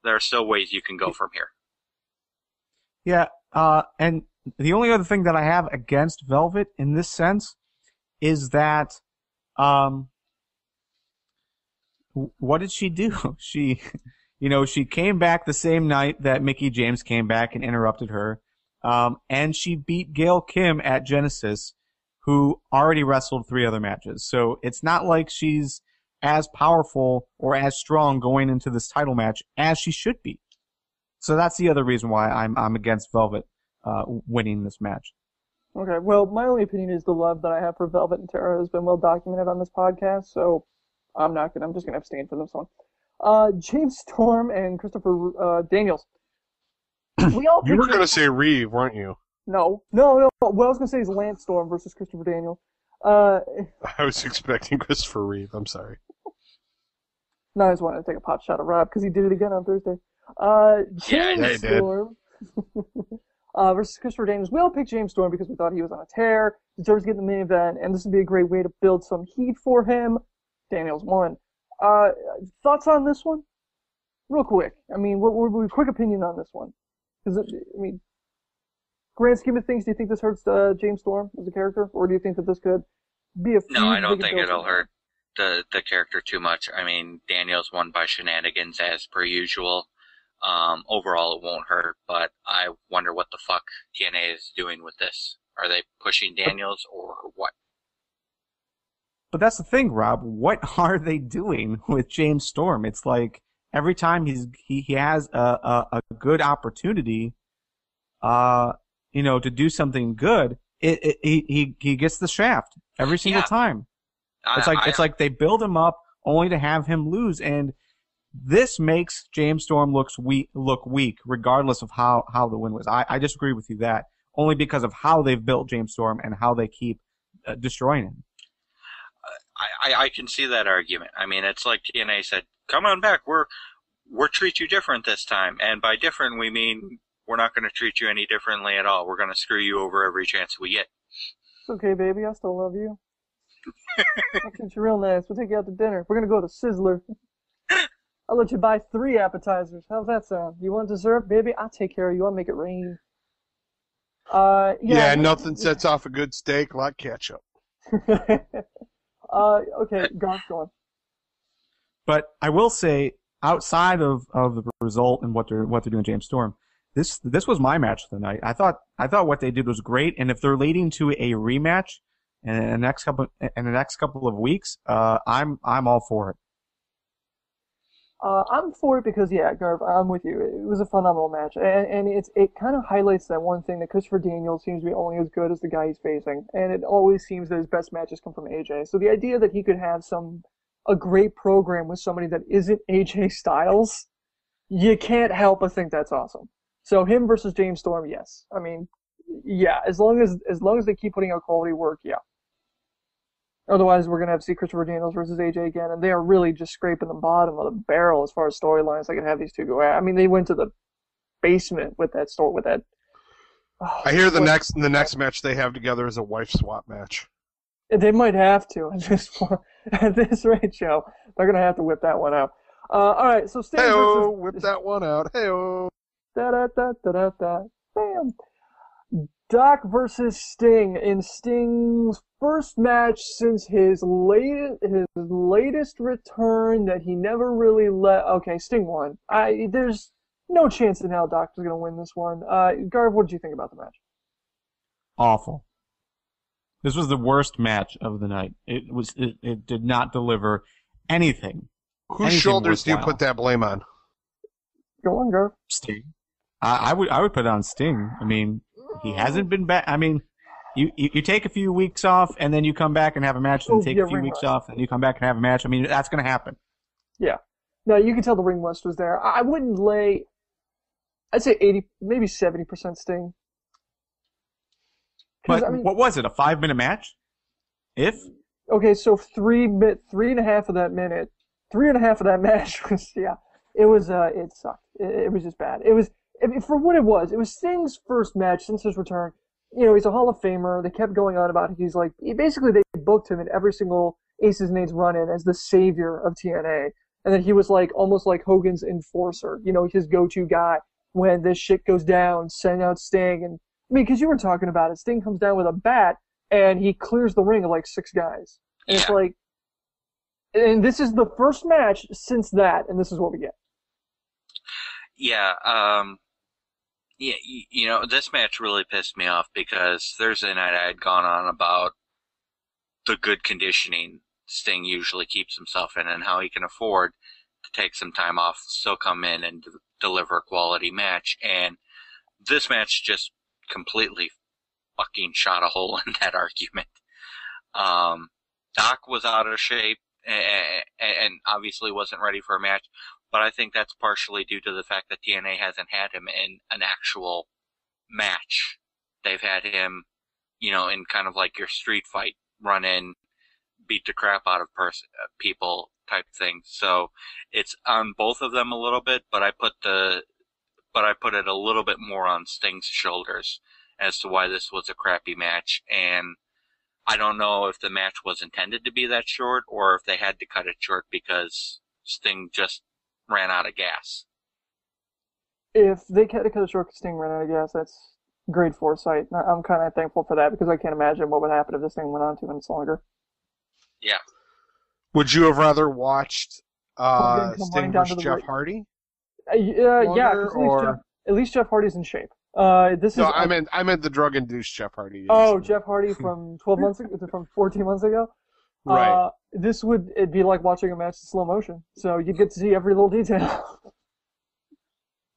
There are still ways you can go from here. Yeah, and the only other thing that I have against Velvet in this sense is that, what did she do? She came back the same night that Mickie James came back and interrupted her, and she beat Gail Kim at Genesis, who already wrestled 3 other matches. So it's not like she's as powerful or as strong going into this title match as she should be. So that's the other reason why I'm against Velvet winning this match. Okay, well, my only opinion is the love that I have for Velvet and Tara has been well documented on this podcast, so I'm just gonna abstain from this one. James Storm and Christopher Daniels. We all You were gonna say Reeve, weren't you? No. What I was gonna say is Lance Storm versus Christopher Daniels. I was expecting Christopher Reeve. I'm sorry. No, I just wanted to take a pot shot at Rob because he did it again on Thursday. James Storm versus Christopher Daniels. We all picked James Storm because we thought he was on a tear, deserves to get in the main event, and this would be a great way to build some heat for him. Daniels won. Thoughts on this one? Real quick. I mean, what quick opinion on this one? Because, grand scheme of things, do you think this hurts James Storm as a character? Or do you think that this could be a No, I don't think it'll hurt the character too much. I mean, Daniels won by shenanigans as per usual. Overall, it won't hurt, but I wonder what the fuck TNA is doing with this. Are they pushing Daniels or what? But that's the thing, Rob. What are they doing with James Storm? It's like every time he has a good opportunity, to do something good, he gets the shaft every single time. It's like they build him up only to have him lose, and this makes James Storm look weak, regardless of how the win was. I disagree with you that only because of how they've built James Storm and how they keep destroying him. I can see that argument. I mean, it's like TNA said, "Come on back. We're treat you different this time," and by different we mean we're not going to treat you any differently at all. We're going to screw you over every chance we get. It's okay, baby. I still love you. I'll treat you real nice. We'll take you out to dinner. We're going to go to Sizzler. I'll let you buy 3 appetizers. How's that sound? You want dessert, baby? I'll take care of you. I'll make it rain. Yeah, nothing sets off a good steak like ketchup. Okay, go on. But I will say, outside of the result and what they're doing, James Storm, this was my match of the night. I thought what they did was great, and if they're leading to a rematch in the next couple of weeks, I'm all for it. I'm for it because, yeah, Garv, I'm with you. It was a phenomenal match, and it kind of highlights that one thing that Christopher Daniels seems to be only as good as the guy he's facing, and it always seems that his best matches come from AJ. So the idea that he could have a great program with somebody that isn't AJ Styles, you can't help but think that's awesome. So him versus James Storm, yes. I mean, yeah, as long as they keep putting out quality work, yeah. Otherwise, we're going to have to see Christopher Daniels versus AJ again, and they are really just scraping the bottom of the barrel as far as storylines they can have these two go at. I mean, they went to the basement with that story, with that. Oh, I hear the next match they have together is a wife swap match. They might have to at this rate, Joe. They're going to have to whip that one out. All right, so Sting versus... whip that one out. Hey-oh. Da-da-da-da-da-da. Bam. Doc versus Sting in Sting's first match since his latest return that he never really let. Okay, Sting won. There's no chance in hell Doc was going to win this one. Garv, what did you think about the match? Awful. This was the worst match of the night. It did not deliver anything. Whose shoulders do you put that blame on? Go on, Garv. Sting. I would put on Sting. I mean, he hasn't been back. I mean, you take a few weeks off and then you come back and have a match, and take a few weeks off and you come back and have a match. I mean, that's going to happen. Yeah. No, you can tell the ring rust was there. I wouldn't lay. I'd say 80, maybe 70% Sting. But I mean, what was it? A 5-minute match? Okay, so 3.5 of that minute, 3.5 of that match was it sucked. It was just bad. It was, for what it was Sting's first match since his return. You know, he's a Hall of Famer. They kept going on about it. He's like, basically they booked him in every single Aces and Eights run-in as the savior of TNA. And then he was like, almost like Hogan's enforcer, you know, his go-to guy when this shit goes down, send out Sting. And I mean, because you were talking about it, Sting comes down with a bat and he clears the ring of like 6 guys. And it's like, and this is the first match since that, and this is what we get. Yeah, yeah, you know, this match really pissed me off because Thursday night I had gone on about the good conditioning Sting usually keeps himself in and how he can afford to take some time off, still come in and deliver a quality match. And this match just completely fucking shot a hole in that argument. Doc was out of shape and obviously wasn't ready for a match. But I think that's partially due to the fact that TNA hasn't had him in an actual match. They've had him, you know, in kind of like your street fight, run in, beat the crap out of people type thing. So it's on both of them a little bit, but I put it a little bit more on Sting's shoulders as to why this was a crappy match. And I don't know if the match was intended to be that short or if they had to cut it short because Sting just ran out of gas. If they had to cut it short, Sting ran out of gas, that's great foresight. I'm kind of thankful for that because I can't imagine what would happen if this thing went on 2 minutes longer. Yeah. Would you have rather watched Sting versus Jeff Hardy? Yeah, at least Jeff Hardy's in shape. I meant the drug-induced Jeff Hardy. Jeff Hardy from 12 months ago, from 14 months ago. Right. It'd be like watching a match in slow motion. So you'd get to see every little detail.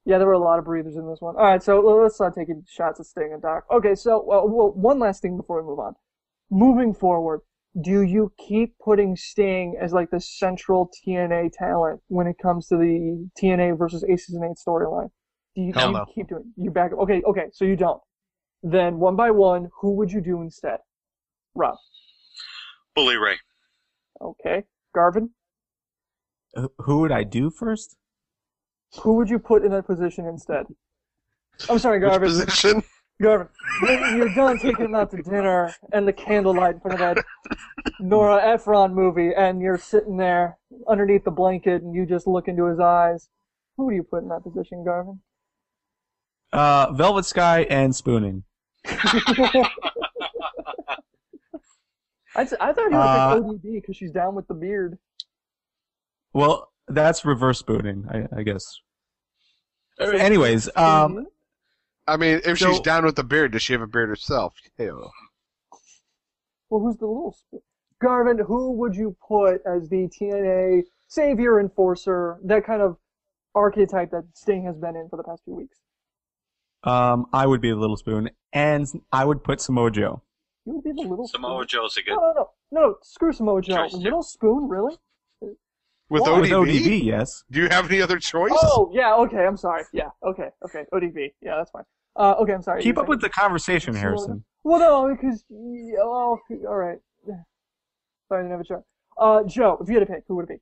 Yeah, there were a lot of breathers in this one. All right, so let's start taking shots at Sting and Doc. Okay, so one last thing before we move on. Moving forward, do you keep putting Sting as like the central TNA talent when it comes to the TNA versus Aces and Eights storyline? Do you keep doing? You back up? Okay, so you don't. Then one by one, who would you do instead? Rob. Bully Ray. Okay. Garvin? Who would I do first? Who would you put in that position instead? I'm sorry, Garvin. Which position? Garvin, when you're done taking him out to dinner and the candlelight in front of that Nora Ephron movie and you're sitting there underneath the blanket and you just look into his eyes, who do you put in that position, Garvin? Velvet Sky and Spooning. I thought he would pick ODB because she's down with the beard. Well, that's reverse spooning, I guess. Anyways, I mean, if she's down with the beard, does she have a beard herself? Ew. Well, who's the little spoon? Garvin, who would you put as the TNA savior, enforcer, that kind of archetype that Sting has been in for the past few weeks? I would be the little spoon, and I would put Samoa Joe. You would be the little Samoa Joe's a good. No, screw Samoa Joe. Little spoon, really? With ODB? With ODB, yes. Do you have any other choice? Oh, yeah, okay, I'm sorry. Yeah, okay, ODB. Yeah, that's fine. Okay, I'm sorry. Keep up with the conversation, Harrison. Well, no, because, all right. Sorry, I didn't have a shot. Joe, if you had to pick, who would it be?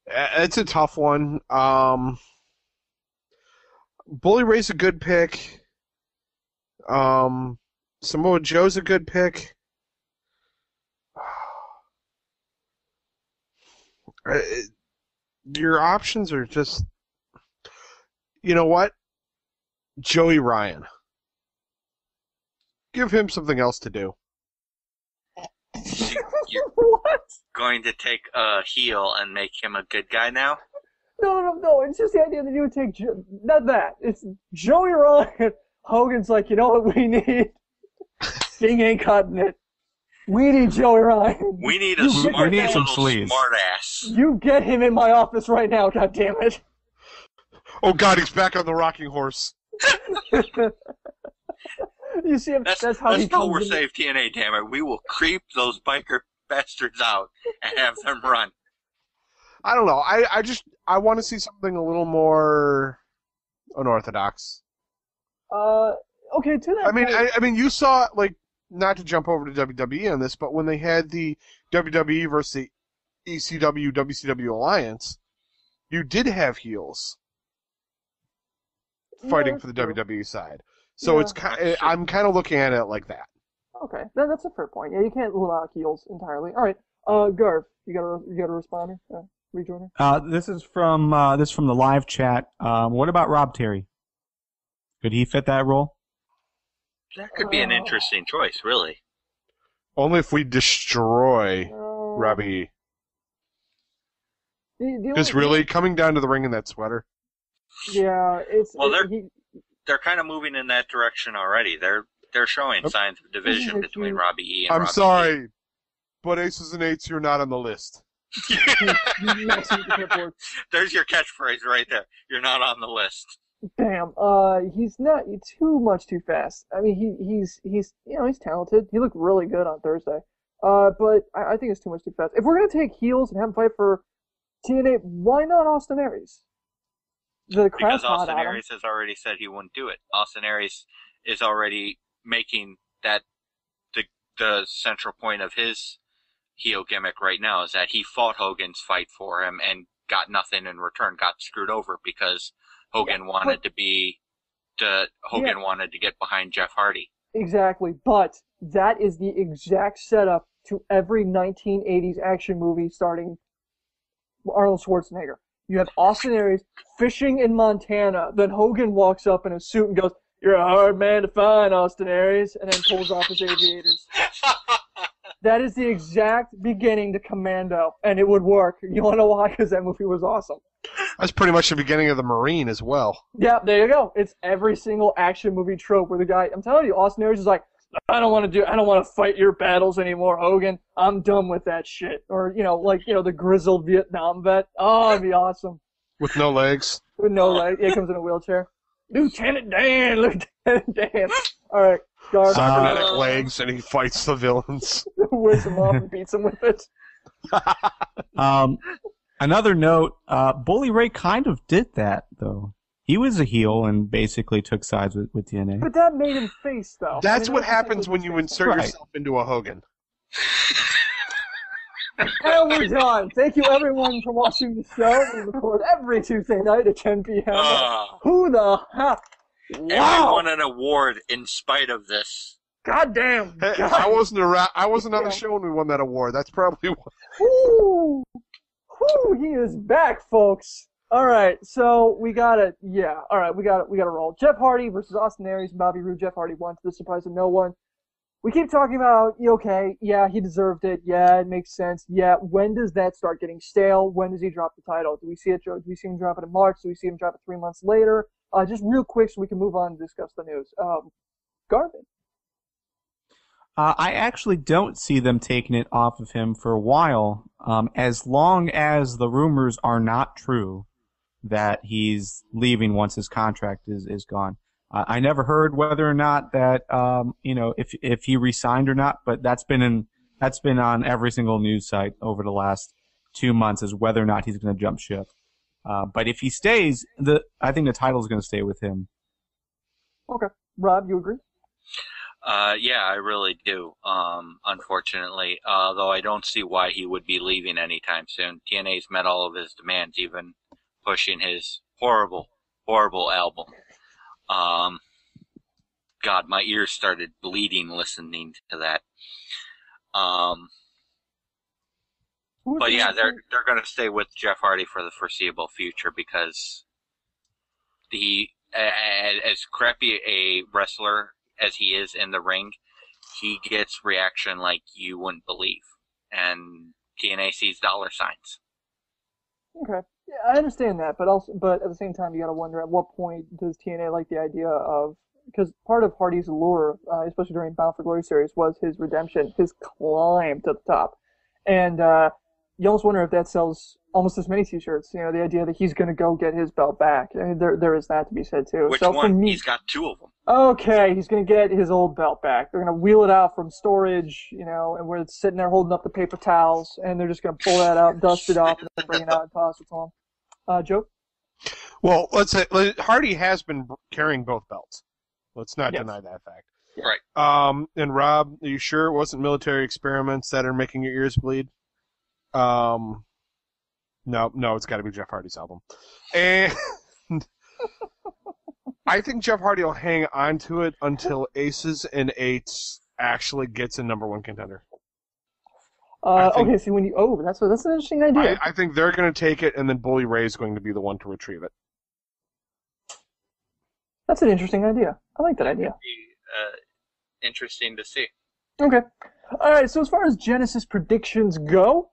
It's a tough one. Bully Ray's a good pick. Samoa Joe's a good pick. Your options are just... You know what? Joey Ryan. Give him something else to do. You're going to take a heel and make him a good guy now? No. It's just the idea that you would take... Not that. It's Joey Ryan. Hogan's like, you know what we need? Sting ain't cutting it. We need Joey Ryan. We need a smart ass. You get him in my office right now, goddammit. Oh God, he's back on the rocking horse. You see, that's how we're safe, TNA. Damn it, we will creep those biker bastards out and have them run. I don't know. I want to see something a little more unorthodox. Okay, to that. I mean, you saw, like, not to jump over to WWE on this, but when they had the WWE versus the ECW WCW alliance, you did have heels fighting for the WWE side. So I'm kind of looking at it like that. Okay, that's a fair point. Yeah, you can't rule out heels entirely. All right, Garth, you got a responder, rejoiner? This is from the live chat. What about Rob Terry? Could he fit that role? That could be an interesting choice, really. Only if we destroy Robbie. Just really coming down to the ring in that sweater. Yeah, they're kind of moving in that direction already. They're showing signs of division between Robbie E and I'm Robbie sorry, E. but aces and eights, you're not on the list. There's your catchphrase right there. You're not on the list. Damn. He's not too fast. I mean, he's talented. He looked really good on Thursday. But I think it's too fast. If we're gonna take heels and have him fight for TNA, why not Austin Aries? Because Austin Aries has already said he wouldn't do it. Austin Aries is already making that the central point of his heel gimmick right now is that he fought Hogan's fight for him and got nothing in return, got screwed over because Hogan wanted to get behind Jeff Hardy. Exactly, but that is the exact setup to every 1980s action movie starting Arnold Schwarzenegger. You have Austin Aries fishing in Montana, then Hogan walks up in a suit and goes, "You're a hard man to find, Austin Aries," and then pulls off his aviators. That is the exact beginning to Commando, and it would work. You want to know why? Because that movie was awesome. That's pretty much the beginning of the Marine as well. Yeah, there you go. It's every single action movie trope where the guy, I'm telling you, Austin Aries is like, I don't want to fight your battles anymore, Hogan. I'm done with that shit. Or, the grizzled Vietnam vet. Oh, it'd be awesome. With no legs. With no legs. He comes in a wheelchair. Lieutenant Dan. All right, Garth. Cybernetic legs, and he fights the villains. Whips them off and beats them with it. Another note, Bully Ray kind of did that, though. He was a heel and basically took sides with TNA. But that made him face, though. That's what happens when you insert yourself into a Hogan. And we're done. Thank you, everyone, for watching the show. We record every Tuesday night at 10 p.m. Who the heck? Wow. And we won an award in spite of this. God damn. Hey, I wasn't on the show when we won that award. That's probably why. Woo! Woo! He is back, folks. All right, so we gotta roll. Jeff Hardy versus Austin Aries and Bobby Roode. Jeff Hardy won to the surprise of no one. We keep talking about, okay, yeah, he deserved it. Yeah, it makes sense. Yeah, when does that start getting stale? When does he drop the title? Do we see him drop it in March? Do we see him drop it 3 months later? Just real quick so we can move on and discuss the news. Garvin. I actually don't see them taking it off of him for a while, as long as the rumors are not true that he's leaving once his contract is gone. I never heard whether or not that if he resigned or not, but that's been on every single news site over the last 2 months is whether or not he's going to jump ship. But if he stays, I think the title is going to stay with him. Okay, Rob, you agree? Yeah, I really do. Unfortunately, though I don't see why he would be leaving anytime soon. TNA's met all of his demands, even pushing his horrible, horrible album. God, my ears started bleeding listening to that. But yeah, they're going to stay with Jeff Hardy for the foreseeable future because as crappy a wrestler as he is in the ring, he gets reaction like you wouldn't believe. And TNA sees dollar signs. Okay. Yeah, I understand that, but at the same time, you got to wonder at what point does TNA like the idea of, because part of Hardy's allure, especially during Bound for Glory series, was his redemption, his climb to the top, and you almost wonder if that sells almost as many T-shirts. You know, the idea that he's going to go get his belt back. I mean, there is that to be said too. Which so one? For me, He's got 2 of them. Okay, he's going to get his old belt back. They're going to wheel it out from storage, you know, and we're sitting there holding up the paper towels, and they're just going to pull that out, dust it off, and then bring it out and toss it to him. Joe? Well, let's say Hardy has been carrying both belts. Let's not deny that fact. Right. And Rob, are you sure it wasn't military experiments that are making your ears bleed? No, it's got to be Jeff Hardy's album. And I think Jeff Hardy will hang on to it until Aces and Eights actually gets a #1 contender. Okay, see that's an interesting idea. I think they're going to take it, and then Bully Ray is going to be the one to retrieve it. That's an interesting idea. I like that idea. Interesting to see. Okay. All right, so as far as Genesis predictions go,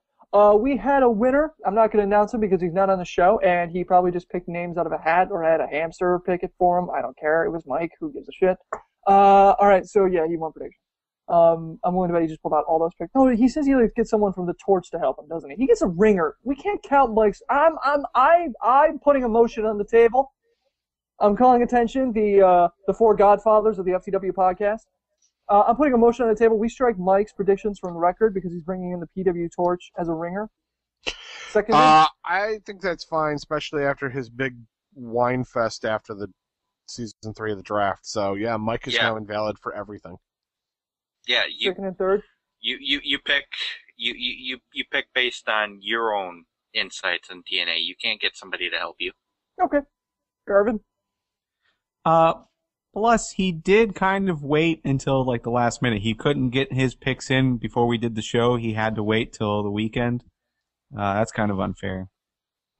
we had a winner. I'm not going to announce him because he's not on the show, and he probably just picked names out of a hat or had a hamster pick it for him. I don't care. It was Mike. Who gives a shit? All right, so yeah, he won prediction. I'm willing to bet he just pulled out all those picks. No, he says he gets someone from the Torch to help him, doesn't he? He gets a ringer. We can't count Mike's. I'm putting a motion on the table. I'm calling attention the 4 godfathers of the FTW podcast. I'm putting a motion on the table. We strike Mike's predictions from the record because he's bringing in the PW Torch as a ringer. Second. I think that's fine, especially after his big wine fest after the season 3 of the draft. So yeah, Mike is now invalid for everything. Yeah, second and third. You pick based on your own insights in TNA. You can't get somebody to help you. Okay, Garvin. Plus, he did kind of wait until like the last minute. He couldn't get his picks in before we did the show. He had to wait till the weekend. That's kind of unfair.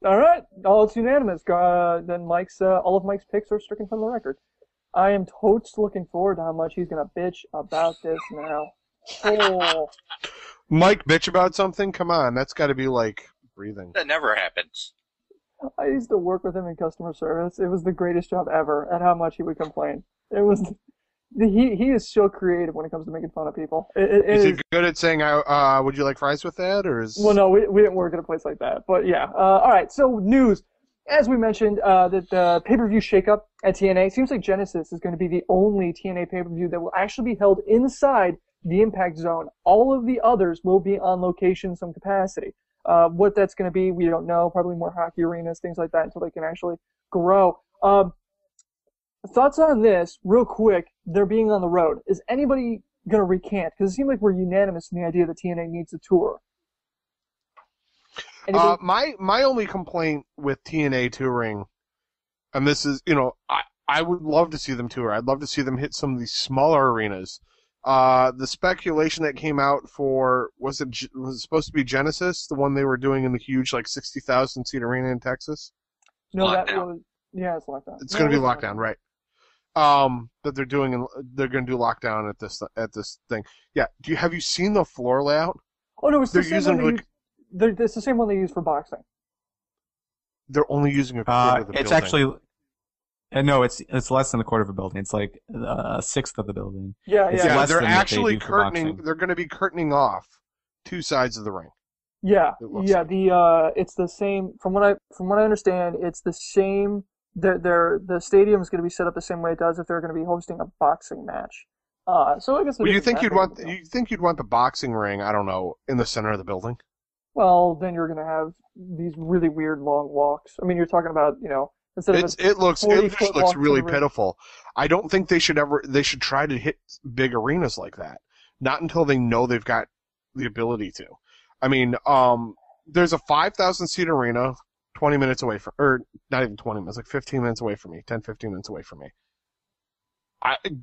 All right, it's unanimous. Then all of Mike's picks are stricken from the record. I am totes looking forward to how much he's gonna bitch about this now. Oh. Mike bitch about something? Come on, that's got to be like breathing. That never happens. I used to work with him in customer service. It was the greatest job ever at how much he would complain. It was he is so creative when it comes to making fun of people. Is he good at saying, would you like fries with that? Or is... Well, no, we didn't work at a place like that. But yeah. All right, so news. As we mentioned, that the pay-per-view shakeup at TNA, seems like Genesis is going to be the only TNA pay-per-view that will actually be held inside the Impact Zone. All of the others will be on location in some capacity. What that's going to be, we don't know. Probably more hockey arenas, things like that, until they can actually grow. Thoughts on this, real quick, they're being on the road. Is anybody going to recant? Because it seems like we're unanimous in the idea that TNA needs a tour. My only complaint with TNA touring, and this is, I would love to see them tour. I'd love to see them hit some of these smaller arenas. The speculation that came out for, was it supposed to be Genesis, the one they were doing in the huge, 60,000 seat arena in Texas? No, lockdown. that was, yeah, it's lockdown. It's going to be lockdown, right? That they're going to do lockdown at this thing. Yeah. Have you seen the floor layout? Oh no, it's the same one. It's the same one they use for boxing. They're only using a quarter of the it's building. Actually, no, it's less than a quarter of a building. It's like a sixth of the building. Yeah. They're actually curtaining. They're going to be curtaining off 2 sides of the ring. Yeah. It's the same. From what I understand, it's the same. The stadium is going to be set up the same way it does if they're going to be hosting a boxing match. So I guess. Well, you think you'd want the boxing ring? I don't know, in the center of the building. Well, then you're going to have these really weird long walks. I mean, you're talking about, instead of it just looks really pitiful. I don't think they should try to hit big arenas like that. Not until they know they've got the ability to. I mean, there's a 5,000 seat arena 20 minutes away from, or not even 20 minutes, 15 minutes away from me, 10, 15 minutes away from me.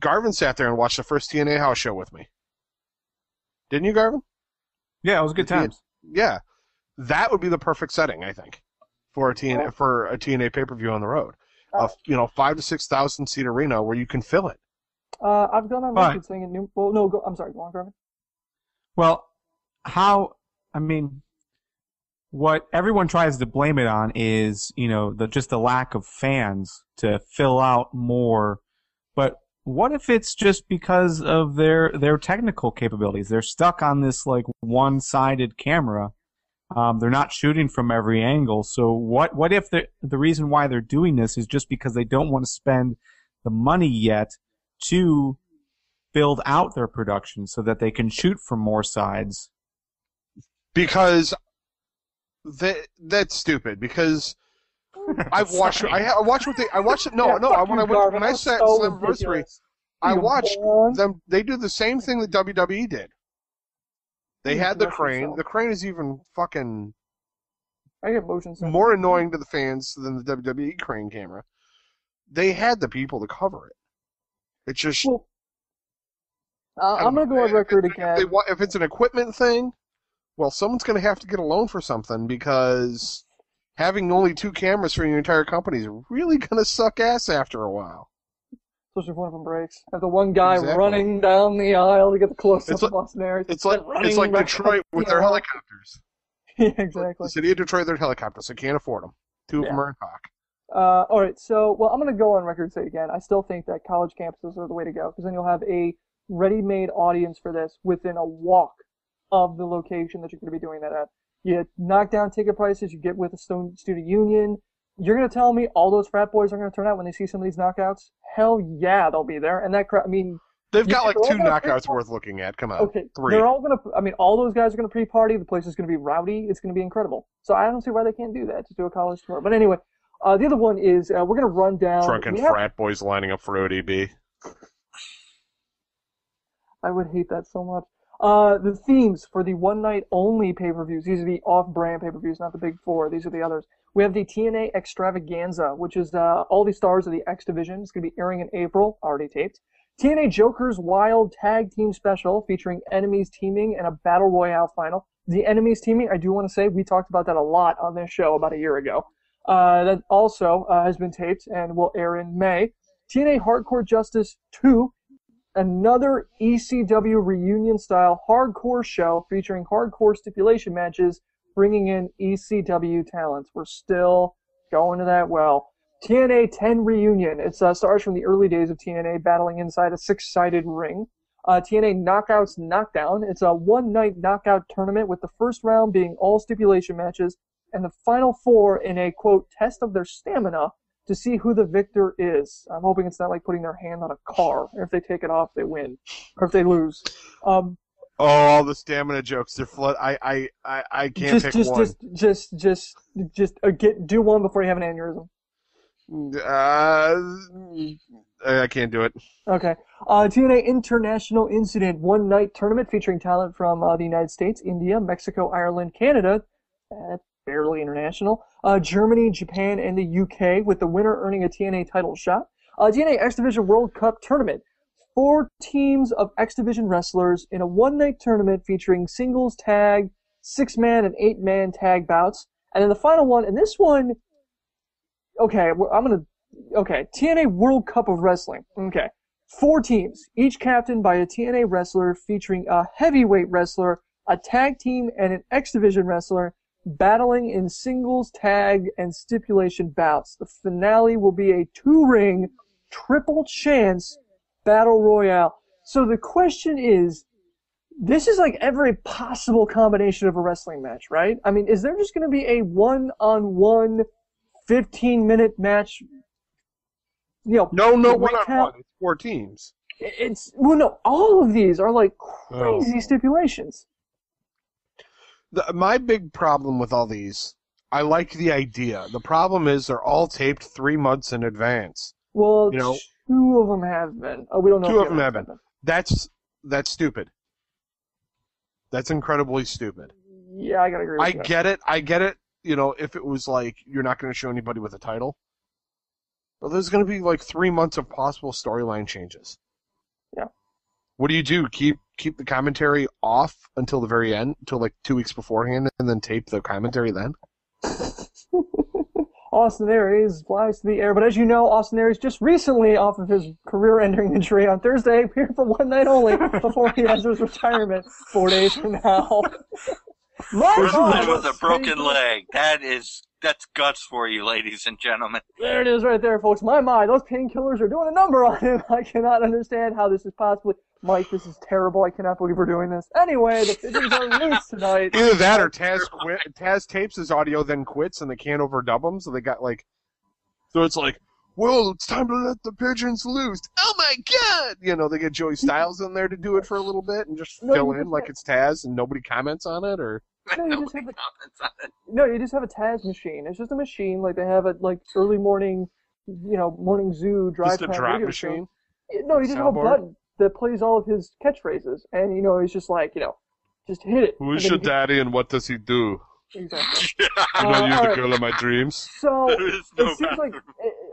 Garvin sat there and watched the first TNA house show with me. Didn't you, Garvin? Yeah, it was good times. Yeah, that would be the perfect setting, I think, for a TNA pay-per-view on the road. 5,000 to 6,000 seat arena where you can fill it. I've gone on record saying it. Well, no, I'm sorry. Go on, Garvin. Well, what everyone tries to blame it on is, just the lack of fans to fill out more. But what if it's just because of their technical capabilities? They're stuck on this one-sided camera They're not shooting from every angle. So what if the reason why they're doing this is just because they don't want to spend the money yet to build out their production so that they can shoot from more sides? Because that's stupid. Because I've watched. I watched what they. I watched it. No. When I said Slammiversary, I watched them. They do the same thing that WWE did. They had the crane. The crane is even fucking. I get motion sickness. More annoying to the fans than the WWE crane camera. They had the people to cover it. It's just. Well, I'm going to go on record again. If it's an equipment thing, well, someone's going to have to get a loan for something because having only 2 cameras for your entire company is really going to suck ass after a while. Especially if one of them breaks. Have the one guy running down the aisle to get the close-up of Austin Aries. It's like Detroit with their helicopters. Yeah, exactly. The city of Detroit, their helicopters. They can't afford them. 2 of them are in Hawk. All right, so, I'm going to go on record and say again, I still think that college campuses are the way to go, because then you'll have a ready-made audience for this within a walk of the location that you're going to be doing that at. You knock down ticket prices, you get with the student union. You're going to tell me all those frat boys are going to turn out when they see some of these knockouts? Hell yeah, they'll be there. And that crowd, they've got like 2 knockouts worth looking at. Come on. Okay. 3. They're all going to, all those guys are going to pre-party. The place is going to be rowdy. It's going to be incredible. So I don't see why they can't do that. Just do a college tour. But anyway, the other one is, we're going to run down. Drunken frat boys lining up for ODB. I would hate that so much. The themes for the one-night-only pay-per-views. These are the off-brand pay-per-views, not the big 4. These are the others. We have the TNA Extravaganza, which is all the stars of the X Division. It's going to be airing in April, already taped. TNA Joker's Wild Tag Team Special, featuring enemies teaming and a Battle Royale final. The enemies teaming, I do want to say, we talked about that a lot on this show about a year ago. That also has been taped and will air in May. TNA Hardcore Justice 2, another ECW reunion-style hardcore show featuring hardcore stipulation matches, bringing in ECW talents. We're still going to that well. TNA 10 Reunion. It stars from the early days of TNA battling inside a 6-sided ring. TNA Knockouts Knockdown. It's a one-night knockout tournament with the first round being all stipulation matches and the final 4 in a, quote, test of their stamina to see who the victor is. I'm hoping it's not like putting their hand on a car. If they take it off, they win. Or if they lose. All the stamina jokes. They're flood. I can't pick one. Do one before you have an aneurysm. I can't do it. Okay. TNA International Incident one-night tournament featuring talent from the United States, India, Mexico, Ireland, Canada. That's barely international. Germany, Japan, and the UK, with the winner earning a TNA title shot. TNA X Division World Cup tournament. 4 teams of X Division wrestlers in a one-night tournament featuring singles tag, 6-man and 8-man tag bouts. And then the final one, and this one, TNA World Cup of Wrestling. Okay. 4 teams, each captained by a TNA wrestler featuring a heavyweight wrestler, a tag team, and an X Division wrestler battling in singles, tag, and stipulation bouts. The finale will be a 2-ring, triple chance battle royale. So the question is, this is like every possible combination of a wrestling match, right? Is there just going to be a one-on-one 15-minute match? No, one-on-one. It's 4 teams. All of these are like crazy stipulations. My big problem with all these, I like the idea. The problem is they're all taped 3 months in advance. Well, 2 of them have been. We don't know. 2 of them have been. That's stupid. That's incredibly stupid. Yeah, I gotta agree with you. I get it. If it was like you're not going to show anybody with a title, but there's going to be like 3 months of possible storyline changes. Yeah. What do you do? Keep the commentary off until the very end, until like 2 weeks beforehand, and then tape the commentary then? Austin Aries flies to the air, but as you know, Austin Aries just recently, off of his career-ending injury on Thursday, appeared for one night only before he has his retirement 4 days from now. With a broken leg. That's guts for you, ladies and gentlemen. There it is right there, folks. My, those painkillers are doing a number on him. I cannot understand how this is possibly. Mike, this is terrible. I cannot believe we're doing this. Anyway, the pigeons are loose tonight. Either that or Taz tapes his audio, then quits, and they can't overdub him, so they got so it's like, well, it's time to let the pigeons loose. Oh my God! They get Joey Styles in there to do it for a little bit and just fill in like it's Taz and nobody comments on it, or... No, you just have a Taz machine. It's just a machine, like they have a early morning, morning zoo drive time. Just a drop machine? No, you just have a button that plays all of his catchphrases, and he's just just hit it. Who's your daddy and what does he do? Exactly. You're the girl of my dreams. So it seems like,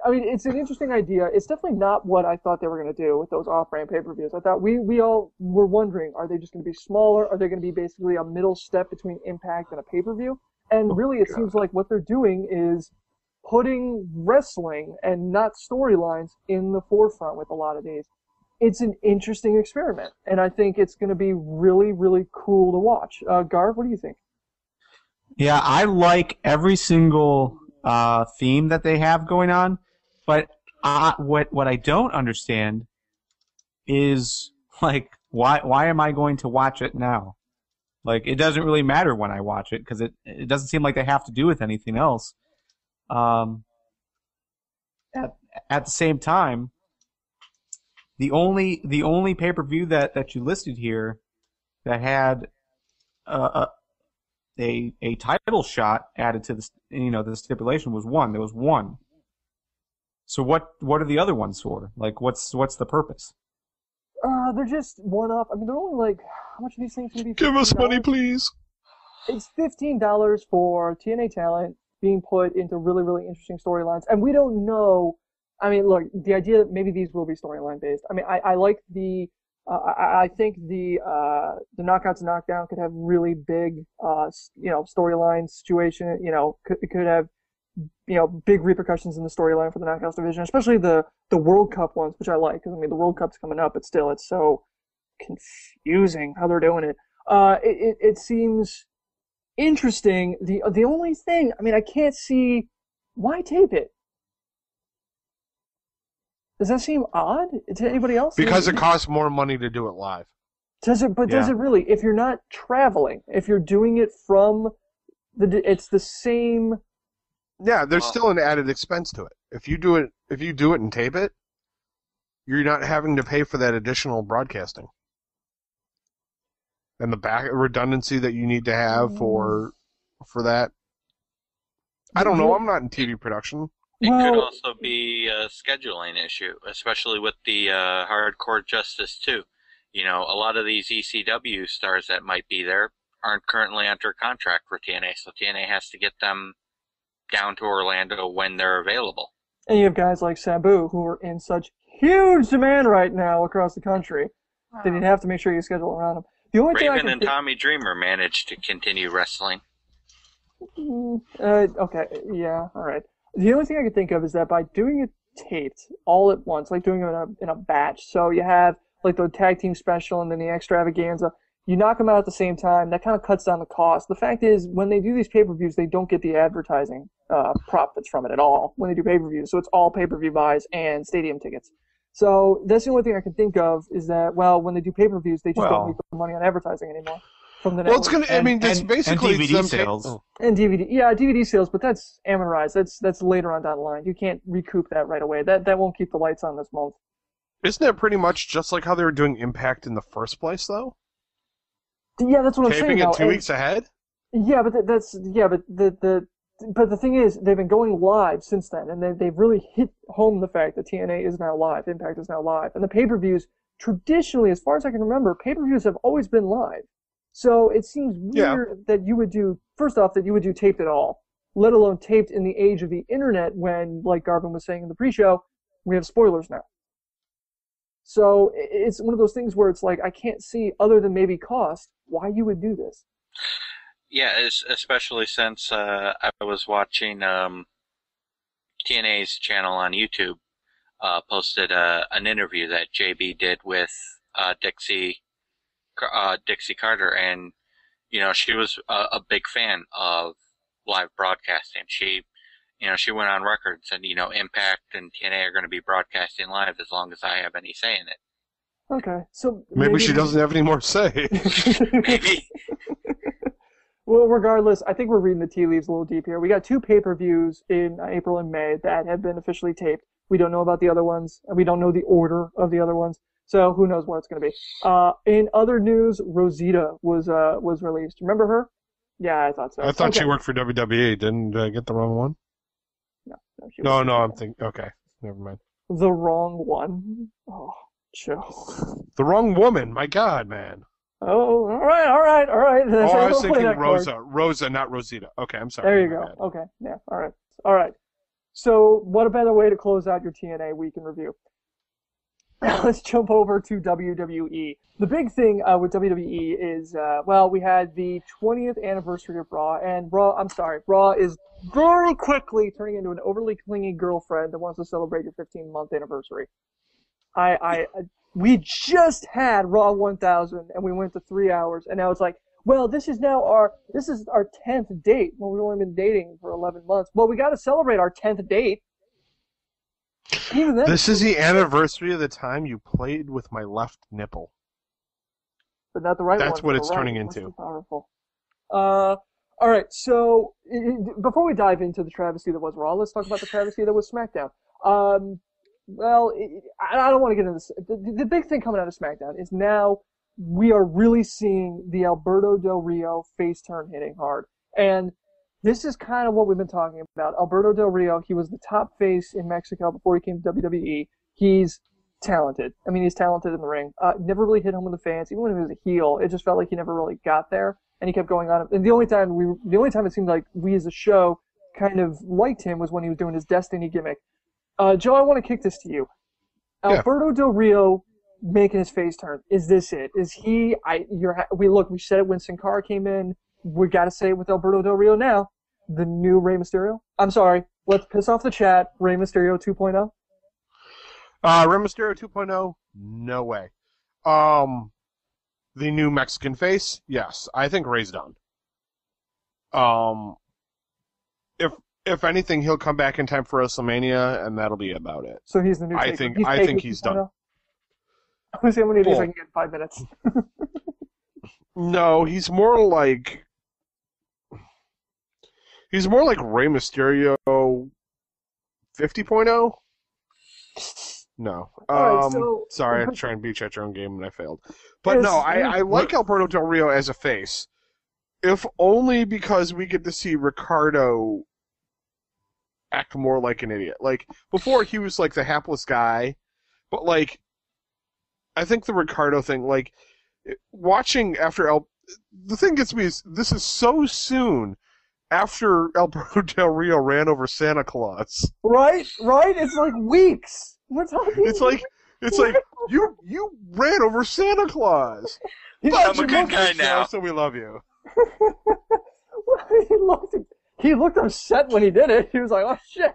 it's an interesting idea. It's definitely not what I thought they were going to do with those off-brand pay-per-views. I thought we all were wondering, are they just going to be smaller? Are they going to be basically a middle step between Impact and a pay-per-view? And really, it seems like what they're doing is putting wrestling and not storylines in the forefront with a lot of these. It's an interesting experiment, and I think it's going to be really, really cool to watch. Garv, what do you think? Yeah, I like every single theme that they have going on, but what I don't understand is why am I going to watch it now? It doesn't really matter when I watch it because it doesn't seem like they have to do with anything else. At the same time, the only pay-per-view that you listed here that had a title shot added to the stipulation was one. There was one. So what are the other ones for? What's the purpose? They're just one-off. They're only how much are these things going to be? Give us money, please. It's $15 for TNA talent being put into really, really interesting storylines, and we don't know. Look, the idea that maybe these will be storyline based. I like the. I think the Knockouts and Knockdown could have really big, storyline situation. It could have, big repercussions in the storyline for the Knockouts division, especially the World Cup ones, which I like because the World Cup's coming up, but still, it's so confusing how they're doing it. It seems interesting. The only thing, I can't see why tape it. Does that seem odd to anybody else? Because it costs more money to do it live. Does it? But does it really? If you're not traveling, if you're doing it from it's the same. Yeah, there's still an added expense to it. If you do it and tape it, you're not having to pay for that additional broadcasting and the back redundancy that you need to have for that. I don't know. I'm not in TV production. It could also be a scheduling issue, especially with the Hardcore Justice too. A lot of these ECW stars that might be there aren't currently under contract for TNA, so TNA has to get them down to Orlando when they're available. And you have guys like Sabu who are in such huge demand right now across the country that you'd have to make sure you schedule around them. The only Raven and Tommy Dreamer managed to continue wrestling. Okay, yeah, all right. The only thing I can think of is that by doing it taped all at once, doing it in a batch, so you have the tag team special and then the extravaganza, you knock them out at the same time, that kind of cuts down the cost. The fact is, when they do these pay-per-views, they don't get the advertising profits from it at all when they do pay-per-views, so it's all pay-per-view buys and stadium tickets. So that's the only thing I can think of is that, when they do pay-per-views, they just don't make the money on advertising anymore. From the network. It's gonna. It's basically and DVD sales. And DVD sales, but that's amortized. That's later on down the line. You can't recoup that right away. That won't keep the lights on this month. Isn't that pretty much just like how they were doing Impact in the first place, though? Yeah, that's what I'm saying. Taping it 2 weeks ahead. Yeah, but but the thing is, they've been going live since then, and they've really hit home the fact that TNA is now live, Impact is now live, and the pay-per-views traditionally, as far as I can remember, pay-per-views have always been live. So it seems weird that you would do, first off, that you would do taped at all, let alone taped in the age of the internet when, like Garvin was saying in the pre-show, we have spoilers now. So it's one of those things where it's I can't see, other than maybe cost, why you would do this. Yeah, especially since I was watching TNA's channel on YouTube, posted an interview that JB did with Dixie Carter, and she was a big fan of live broadcasting. She went on record and said, Impact and TNA are going to be broadcasting live as long as I have any say in it. Okay, so Maybe she doesn't have any more say. Maybe. Well, regardless, I think we're reading the tea leaves a little deep here. We got 2 pay-per-views in April and May that have been officially taped. We don't know about the other ones, and we don't know the order of the other ones, so who knows what it's going to be. In other news, Rosita was released. Remember her? Yeah, I thought so. I thought she worked for WWE. Didn't I get the wrong one? No, No, I'm thinking. Okay, never mind. the wrong one. Oh, Joe. The wrong woman. My God, man. Oh, all right. Oh, I was thinking Rosa. Rosa, not Rosita. Okay, I'm sorry. There you go. Okay, yeah, all right. So, what a better way to close out your TNA week in review? Let's jump over to WWE. The big thing with WWE is, we had the 20th anniversary of Raw, and Raw is very quickly turning into an overly clingy girlfriend that wants to celebrate your 15-month anniversary. We just had Raw 1000, and we went to 3 hours, and now it's like, well, this is our 10th date. Well, we've only been dating for 11 months. Well, we got to celebrate our 10th date. Even then, this is the anniversary of the time you played with my left nipple. But not the right one. That's what it's right. turning into. Powerful. All right, so before we dive into the travesty that was Raw, let's talk about the travesty that was SmackDown. I don't want to get into this. The big thing coming out of SmackDown is now we are really seeing the Alberto Del Rio face turn hitting hard. And this is kind of what we've been talking about. Alberto Del Rio, he was the top face in Mexico before he came to WWE. He's talented. I mean, he's talented in the ring. Never really hit home with the fans. Even when he was a heel, it just felt like he never really got there. And he kept going on. And the only time it seemed like we as a show kind of liked him was when he was doing his Destiny gimmick. Joe, I want to kick this to you. Yeah. Alberto Del Rio making his face turn. Is this it? Is he? We said it when Sin Cara came in. We got to say it with Alberto Del Rio now. The new Rey Mysterio. I'm sorry. Let's piss off the chat. Rey Mysterio 2.0. Rey Mysterio 2.0? No way. The new Mexican face? Yes. I think Rey's done. If anything, he'll come back in time for WrestleMania, and that'll be about it. So he's the new. I think he's done. I'm gonna see how many of these I can get in 5 minutes. No, he's more like Rey Mysterio 50.0. No. Right, sorry, I'm trying to beat you at your own game and I failed. But no, I like Alberto Del Rio as a face. If only because we get to see Ricardo act more like an idiot. Like, before he was like the hapless guy, but like, I think the Ricardo thing, like, watching after the thing gets me is, this is so soon after Alberto Del Rio ran over Santa Claus. Right? It's like weeks. We're talking. It's like you ran over Santa Claus. I'm a good guy now, so we love you. He looked upset when he did it. He was like, "Oh shit!"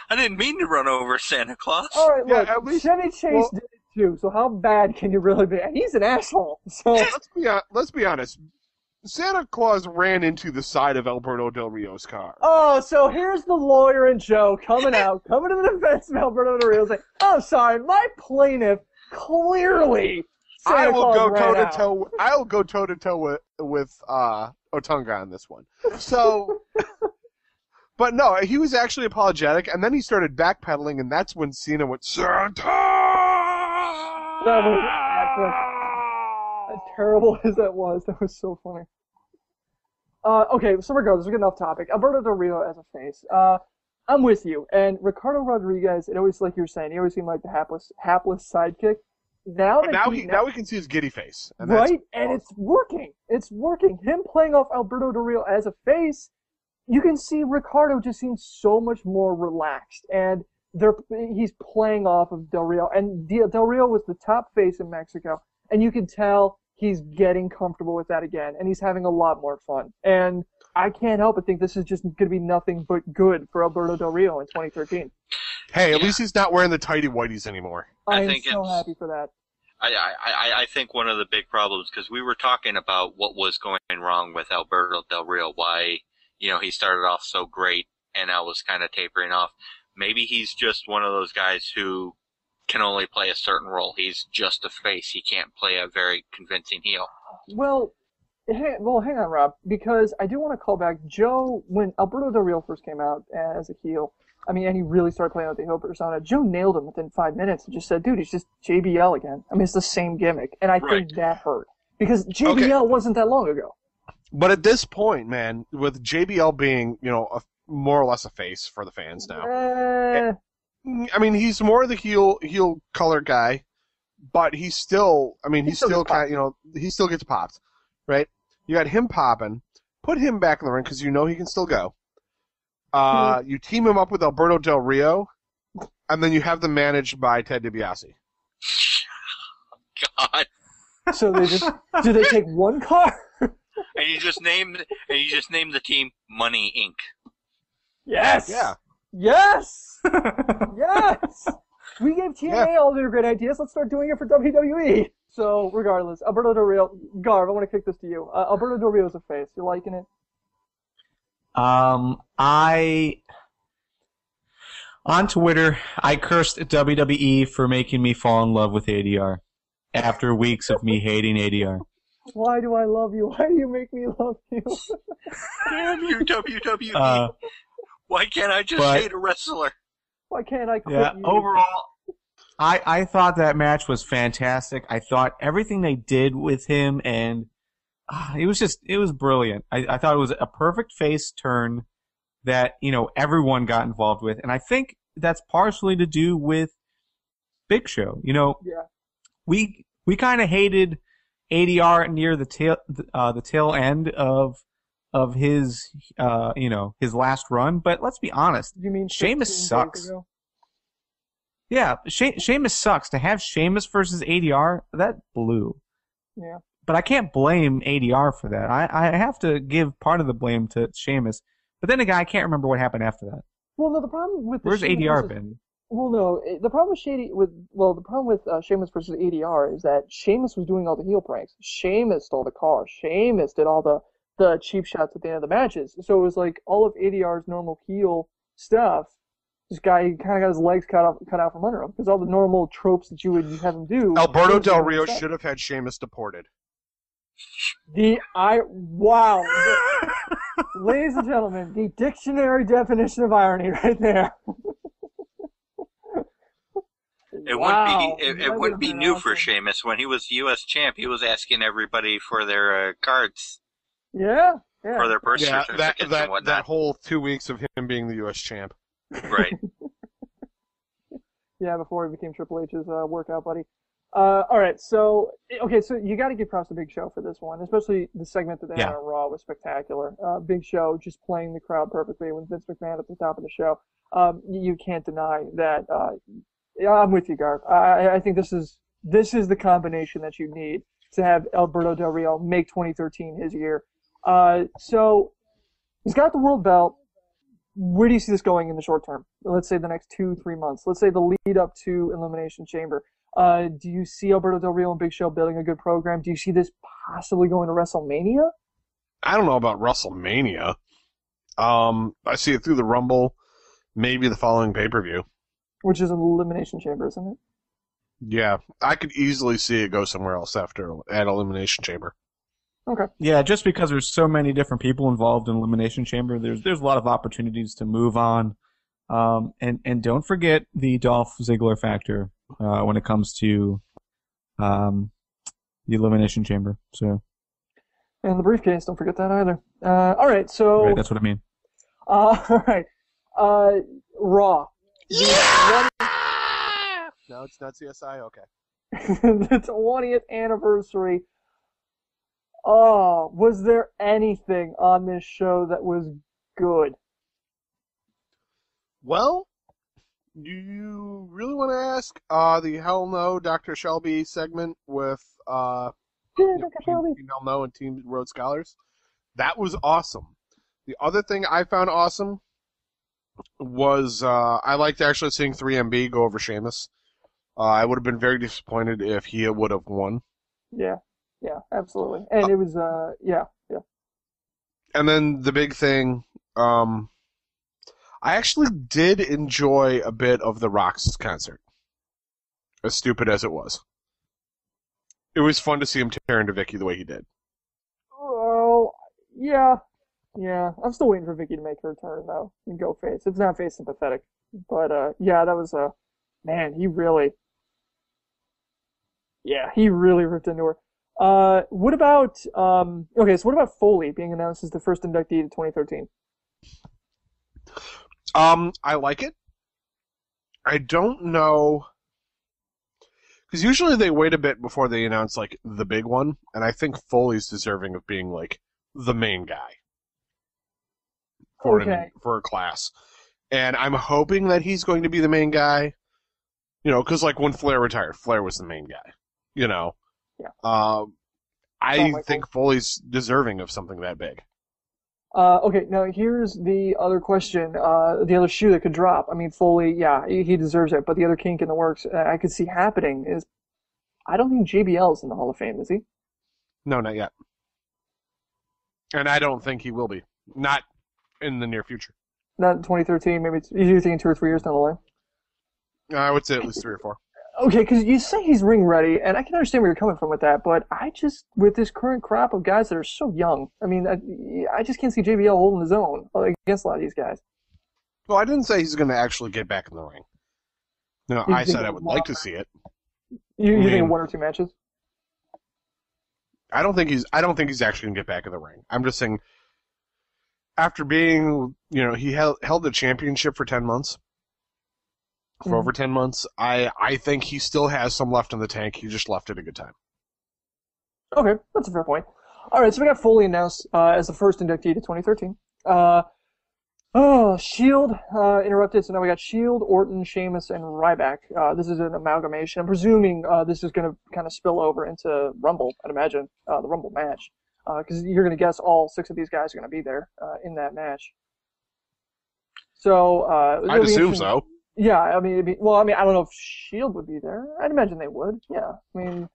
I didn't mean to run over Santa Claus. All right, look, at least, Chevy Chase did it too. So how bad can you really be? And he's an asshole. So let's be honest. Santa Claus ran into the side of Alberto Del Rio's car. Oh, so here's the lawyer and Joe coming to the defense of Alberto Del Rio, saying, "Oh, sorry, my plaintiff clearly." I will go toe to toe with Otunga on this one. So, but no, he was actually apologetic, and then he started backpedaling, and that's when Cena went Santa. As terrible as that was so funny. Okay, so regardless, we're getting off topic. Alberto Del Rio as a face. I'm with you. And Ricardo Rodriguez, it always, like you were saying, he always seemed like the hapless sidekick. Now we can see his giddy face. And right? And it's working. It's working. Him playing off Alberto Del Rio as a face, you can see Ricardo just seems so much more relaxed. And he's playing off of Del Rio. And Del Rio was the top face in Mexico. And you can tell he's getting comfortable with that again. And he's having a lot more fun. And I can't help but think this is just going to be nothing but good for Alberto Del Rio in 2013. Hey, at least he's not wearing the tighty whities anymore. I'm so happy for that. I think one of the big problems, because we were talking about what was going wrong with Alberto Del Rio, why, he started off so great and now was kind of tapering off. Maybe he's just one of those guys who can only play a certain role. He's just a face. He can't play a very convincing heel. Well, hang on, Rob, because I do want to call back Joe when Alberto Del Rio first came out as a heel. I mean, and he really started playing with the heel persona. Joe nailed him within 5 minutes and just said, "Dude, he's just JBL again." I mean, it's the same gimmick, and I think that hurt because JBL wasn't that long ago. But at this point, man, with JBL being, more or less a face for the fans now. I mean, he's more the heel color guy, but he's still, he still gets popped, right? You got him popping, put him back in the ring because he can still go. You team him up with Alberto Del Rio, and then you have them managed by Ted DiBiase. God. So do they take one car? And you just name the team Money Inc. Yes. Yeah. Yes. Yes. We gave TNA all their great ideas. Let's start doing it for WWE. So, regardless, Alberto Del Rio, Garv, I want to kick this to you. Alberto Del Rio's a face. You liking it? On Twitter, I cursed WWE for making me fall in love with ADR after weeks of me hating ADR. Why do I love you? Why do you make me love you? Damn you, WWE. Why can't I just hate a wrestler? Why can't I quit you? Overall, I thought that match was fantastic. I thought everything they did with him, and it was brilliant. I thought it was a perfect face turn that, everyone got involved with. And I think that's partially to do with Big Show. We kind of hated ADR near the tail end of his his last run, but let's be honest. You mean Sheamus sucks. Yeah, Sheamus sucks. To have Sheamus versus ADR, that blew. Yeah. But I can't blame ADR for that. I have to give part of the blame to Sheamus. But then again, I can't remember what happened after that. Well, no, the problem with where's ADR been? Well, no, the problem with Sheamus versus ADR is that Sheamus was doing all the heel pranks. Sheamus stole the car. Sheamus did all the cheap shots at the end of the matches. So it was like all of ADR's normal heel stuff. This guy kind of got his legs cut out from under him because all the normal tropes that you would have him do. Alberto Del Rio should have had Sheamus deported. Wow. Ladies and gentlemen, the dictionary definition of irony right there. It wouldn't be new for Sheamus. When he was U.S. champ, he was asking everybody for their cards. Yeah. For their birth certificates and whatnot. That whole 2 weeks of him being the U.S. champ. Right. Yeah, before he became Triple H's workout buddy. All right, so you got to give props to Big Show for this one, especially the segment that they had on Raw was spectacular. Big Show just playing the crowd perfectly with Vince McMahon at the top of the show. You can't deny that. I'm with you, Garv. I think this is the combination that you need to have Alberto Del Rio make 2013 his year. So he's got the world belt. Where do you see this going in the short term? Let's say the next 2-3 months. Let's say the lead up to Elimination Chamber. Do you see Alberto Del Rio and Big Show building a good program? Do you see this possibly going to WrestleMania? I don't know about WrestleMania. I see it through the Rumble, maybe the following pay-per-view. Which is an Elimination Chamber, isn't it? Yeah, I could easily see it go somewhere else at Elimination Chamber. Okay. Yeah, just because there's so many different people involved in Elimination Chamber, there's a lot of opportunities to move on. And don't forget the Dolph Ziggler factor when it comes to the Elimination Chamber. So. And the briefcase, don't forget that either. All right, so. Right, that's what I mean. All right. Raw. Yeah! No, it's not CSI? Okay. The 20th anniversary. Oh, was there anything on this show that was good? Well, do you really want to ask the Hell No Dr. Shelby segment with Team Hell No and Team Rhodes Scholars? That was awesome. The other thing I found awesome was I liked actually seeing 3MB go over Sheamus. I would have been very disappointed if he would have won. Yeah, absolutely. And it was, yeah. And then the big thing, I actually did enjoy a bit of the Rock's concert. as stupid as it was. It was fun to see him tear into Vicky the way he did. Well, yeah. I'm still waiting for Vicky to make her turn, though, and go face. It's not face sympathetic. But, yeah, that was, man, he really ripped into her. What about, okay, so what about Foley being announced as the first inductee to 2013? I like it. I don't know, because usually they wait a bit before they announce, like, the big one, and I think Foley's deserving of being, like, the main guy for a class. And I'm hoping that he's going to be the main guy, you know, because, like, when Flair retired, Flair was the main guy, you know. Yeah. I think Foley's deserving of something that big. Okay, now here's the other question, the other shoe that could drop. I mean, Foley, yeah, he deserves it, but the other kink in the works I could see happening is, I don't think JBL's in the Hall of Fame, is he? No, not yet. And I don't think he will be. Not in the near future. Not in 2013, maybe you're thinking 2 or 3 years down the line? I would say at least 3 or 4. Okay, because you say he's ring ready, and I can understand where you're coming from with that, but I just, with this current crop of guys that are so young, I mean, I just can't see JBL holding his own against a lot of these guys. Well, I didn't say he's going to actually get back in the ring. No, I said I would like to see it. You think 1 or 2 matches? I don't think he's actually going to get back in the ring. I'm just saying, after being, you know, he held the championship for 10 months. For over 10 months, I think he still has some left in the tank. He just left at a good time. Okay, that's a fair point. All right, so we got Foley announced as the first inductee to 2013. Shield interrupted, so now we got Shield, Orton, Sheamus, and Ryback. This is an amalgamation. I'm presuming this is going to kind of spill over into Rumble, I'd imagine, the Rumble match. Because you're going to guess all 6 of these guys are going to be there in that match. So I'd assume so. Yeah, I mean, I don't know if Shield would be there. I'd imagine they would. Yeah, I mean,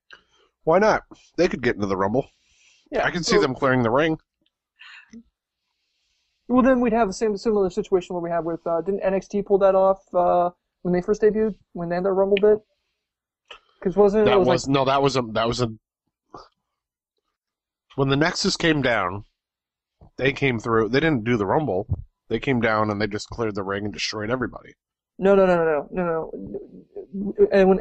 why not? They could get into the Rumble. Yeah, I can see them clearing the ring. Well, then we'd have the similar situation where we have with didn't NXT pull that off when they first debuted, when they had their Rumble bit? Because that was a when the Nexus came down, they came through. They didn't do the Rumble. They came down and they just cleared the ring and destroyed everybody. No. And when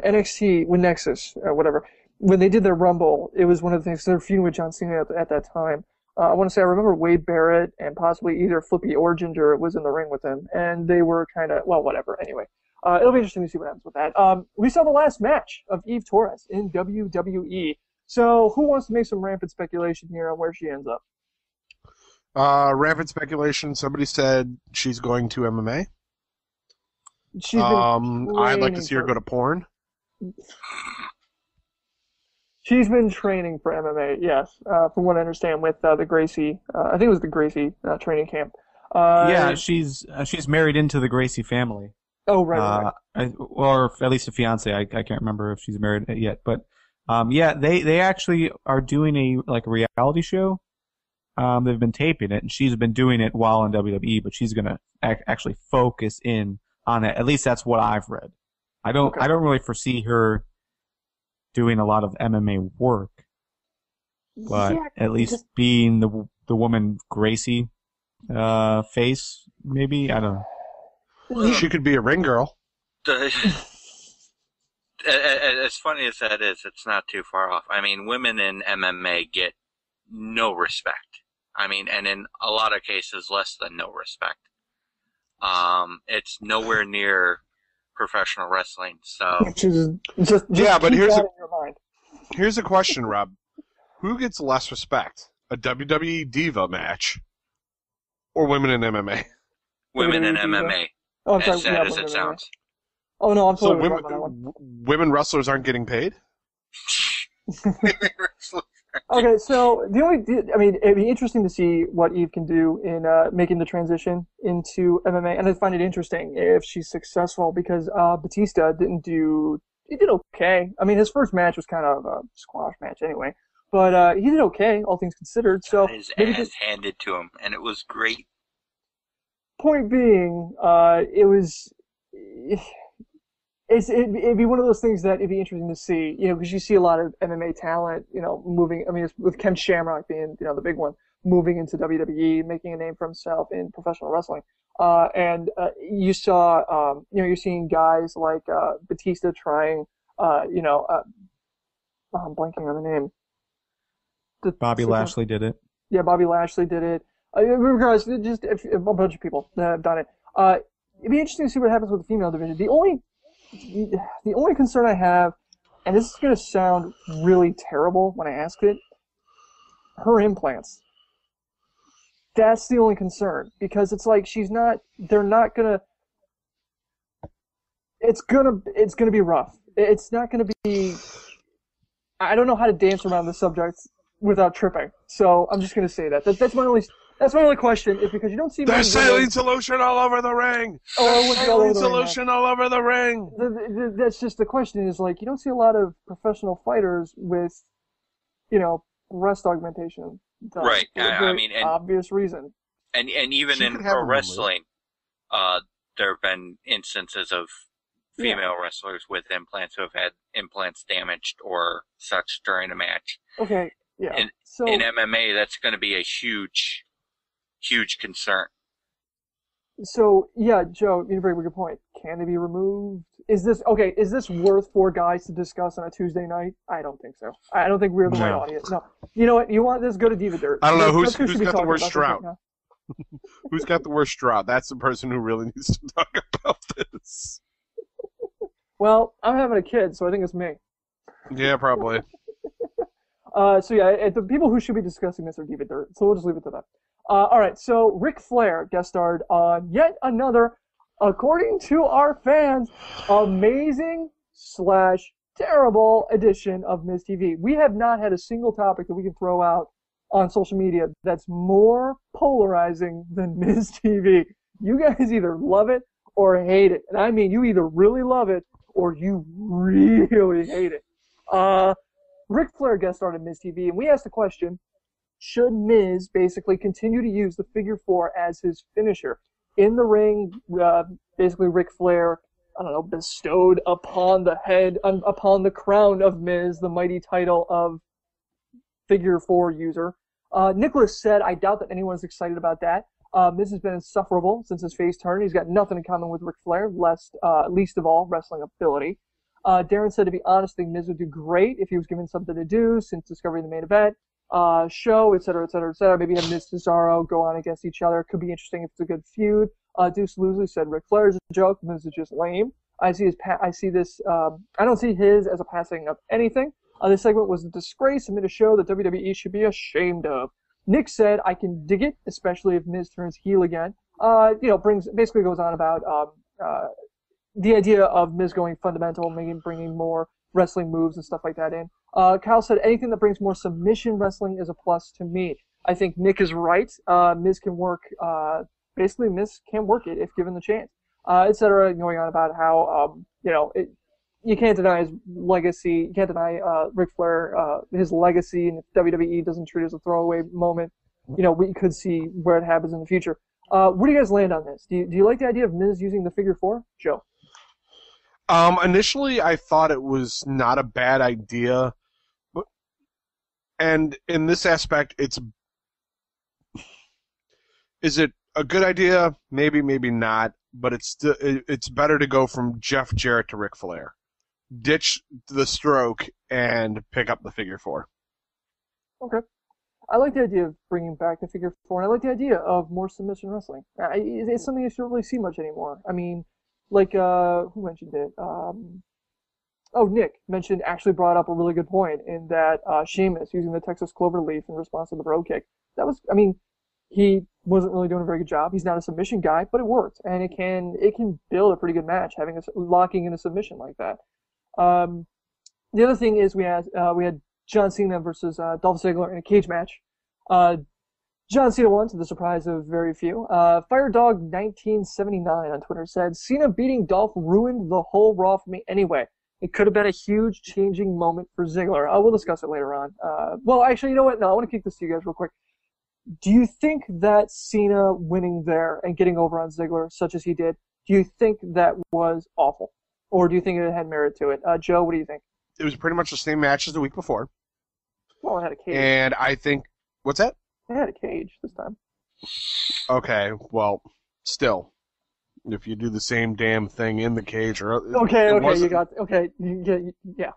Nexus, whatever, when they did their Rumble, it was one of the things, they're feuding with John Cena at that time. I want to say I remember Wade Barrett and possibly either Flippy or Ginger was in the ring with him, and they were kind of, well, whatever. Anyway, it'll be interesting to see what happens with that. We saw the last match of Eve Torres in WWE. So who wants to make some rampant speculation here on where she ends up? Rampant speculation. Somebody said she's going to MMA. I'd like to see her go to porn. She's been training for MMA, yes, from what I understand, with the Gracie. I think it was the Gracie training camp. Yeah, she's married into the Gracie family. Oh, right. Or at least a fiance. I can't remember if she's married yet, but yeah, they actually are doing a reality show. They've been taping it, and she's been doing it while in WWE, but she's gonna actually focus in on it. At least that's what I've read. I don't really foresee her doing a lot of MMA work, but at least being the woman Gracie face, maybe. I don't know. She could be a ring girl. As funny as that is, it's not too far off. I mean, women in MMA get no respect. I mean, and in a lot of cases, less than no respect. It's nowhere near professional wrestling. So just yeah, but here's a question, Rob. Who gets less respect? A WWE Diva match or women in MMA? Women in MMA. Oh, I'm sorry, as sad as it sounds. Oh no, I'm sorry. So women wrestlers aren't getting paid? Okay, so it'd be interesting to see what Eve can do in making the transition into MMA, and I find it interesting if she's successful because Batista he did okay. I mean, his first match was kind of a squash match anyway, but he did okay, all things considered. So his ass handed to him, and it was great. Point being, it it'd be one of those things that it'd be interesting to see, because you see a lot of MMA talent, moving. I mean, with Ken Shamrock being, the big one, moving into WWE, making a name for himself in professional wrestling. And you saw, you're seeing guys like Batista trying, I'm blanking on the name. Bobby Lashley did it. Yeah, Bobby Lashley did it. Regardless, just a bunch of people that have done it. It'd be interesting to see what happens with the female division. The only concern I have, and this is going to sound really terrible when I ask it, her implants. That's the only concern, because it's like they're not gonna. It's gonna be rough. It's not gonna be. I don't know how to dance around the subject without tripping, so I'm just gonna say that. That's my only question, is because you don't see. There's saline solution all over the ring. Oh, saline solution all over the ring. That's just the question. Is like you don't see a lot of professional fighters with, breast augmentation. Right. I mean, obvious reason. And even in pro wrestling, there have been instances of female wrestlers with implants who have had implants damaged or such during a match. Okay. Yeah. In MMA, that's going to be a huge, huge concern. So yeah, Joe, you bring a good point. Can they be removed? Is this worth 4 guys to discuss on a Tuesday night? I don't think so. I don't think we're the right audience. No. You know what? You want this? Go to Diva Dirt. I don't know who's got the worst drought. Who's got the worst drought? That's the person who really needs to talk about this. Well, I'm having a kid, so I think it's me. Yeah, probably. The people who should be discussing this are Diva Dirt, so we'll just leave it to them. All right, so Ric Flair guest starred on yet another, according to our fans, amazing/terrible edition of Miz TV. We have not had a single topic that we can throw out on social media that's more polarizing than Miz TV. You guys either love it or hate it. And I mean, you either really love it or you really hate it. Ric Flair guest starred on Miz TV, and we asked the question, should Miz basically continue to use the figure 4 as his finisher? In the ring, basically Ric Flair, bestowed upon upon the crown of Miz, the mighty title of figure 4 user. Nicholas said, I doubt that anyone's excited about that. Miz has been insufferable since his face turn. He's got nothing in common with Ric Flair, least of all wrestling ability. Darren said, to be honest, I think Miz would do great if he was given something to do since Discovery the main event. Show, etc., etc., etc. Maybe have Miz Cesaro go on against each other. Could be interesting if it's a good feud. Deuce Loosely said Ric Flair is a joke. Miz is just lame. I don't see his as a passing of anything. This segment was a disgrace amid a show that WWE should be ashamed of. Nick said, I can dig it, especially if Miz turns heel again. Basically goes on about the idea of Miz going fundamental, bringing more wrestling moves and stuff like that in. Kyle said, anything that brings more submission wrestling is a plus to me. I think Nick is right. Miz can work, Miz can work it if given the chance. Etc. Going on about how, you can't deny his legacy. You can't deny Ric Flair, his legacy, and if WWE doesn't treat it as a throwaway moment, we could see where it happens in the future. Where do you guys land on this? Do you like the idea of Miz using the figure 4? Joe? Initially, I thought it was not a bad idea, and in this aspect, is it a good idea? Maybe, maybe not. But it's better to go from Jeff Jarrett to Ric Flair. Ditch the stroke and pick up the figure 4. Okay. I like the idea of bringing back the figure 4, and I like the idea of more submission wrestling. It's something you don't really see much anymore. I mean, like, who mentioned it? Nick actually brought up a really good point in that Sheamus using the Texas Cloverleaf in response to the Bro Kick. He wasn't really doing a very good job. He's not a submission guy, but it worked, and it can build a pretty good match locking in a submission like that. The other thing is we had John Cena versus Dolph Ziggler in a cage match. John Cena won, to the surprise of very few. FireDog1979 on Twitter said, Cena beating Dolph ruined the whole Raw for me anyway. It could have been a huge changing moment for Ziggler. We'll discuss it later on. Well, actually, you know what? No, I want to kick this to you guys real quick. Do you think that Cena winning there and getting over on Ziggler, such as he did, do you think that was awful? Or do you think it had merit to it? Joe, what do you think? It was pretty much the same match as the week before. Well, it had a cage. And I think... What's that? It had a cage this time. Okay, well, still. If you do the same damn thing in the cage... Or Okay, you got... Okay, yeah.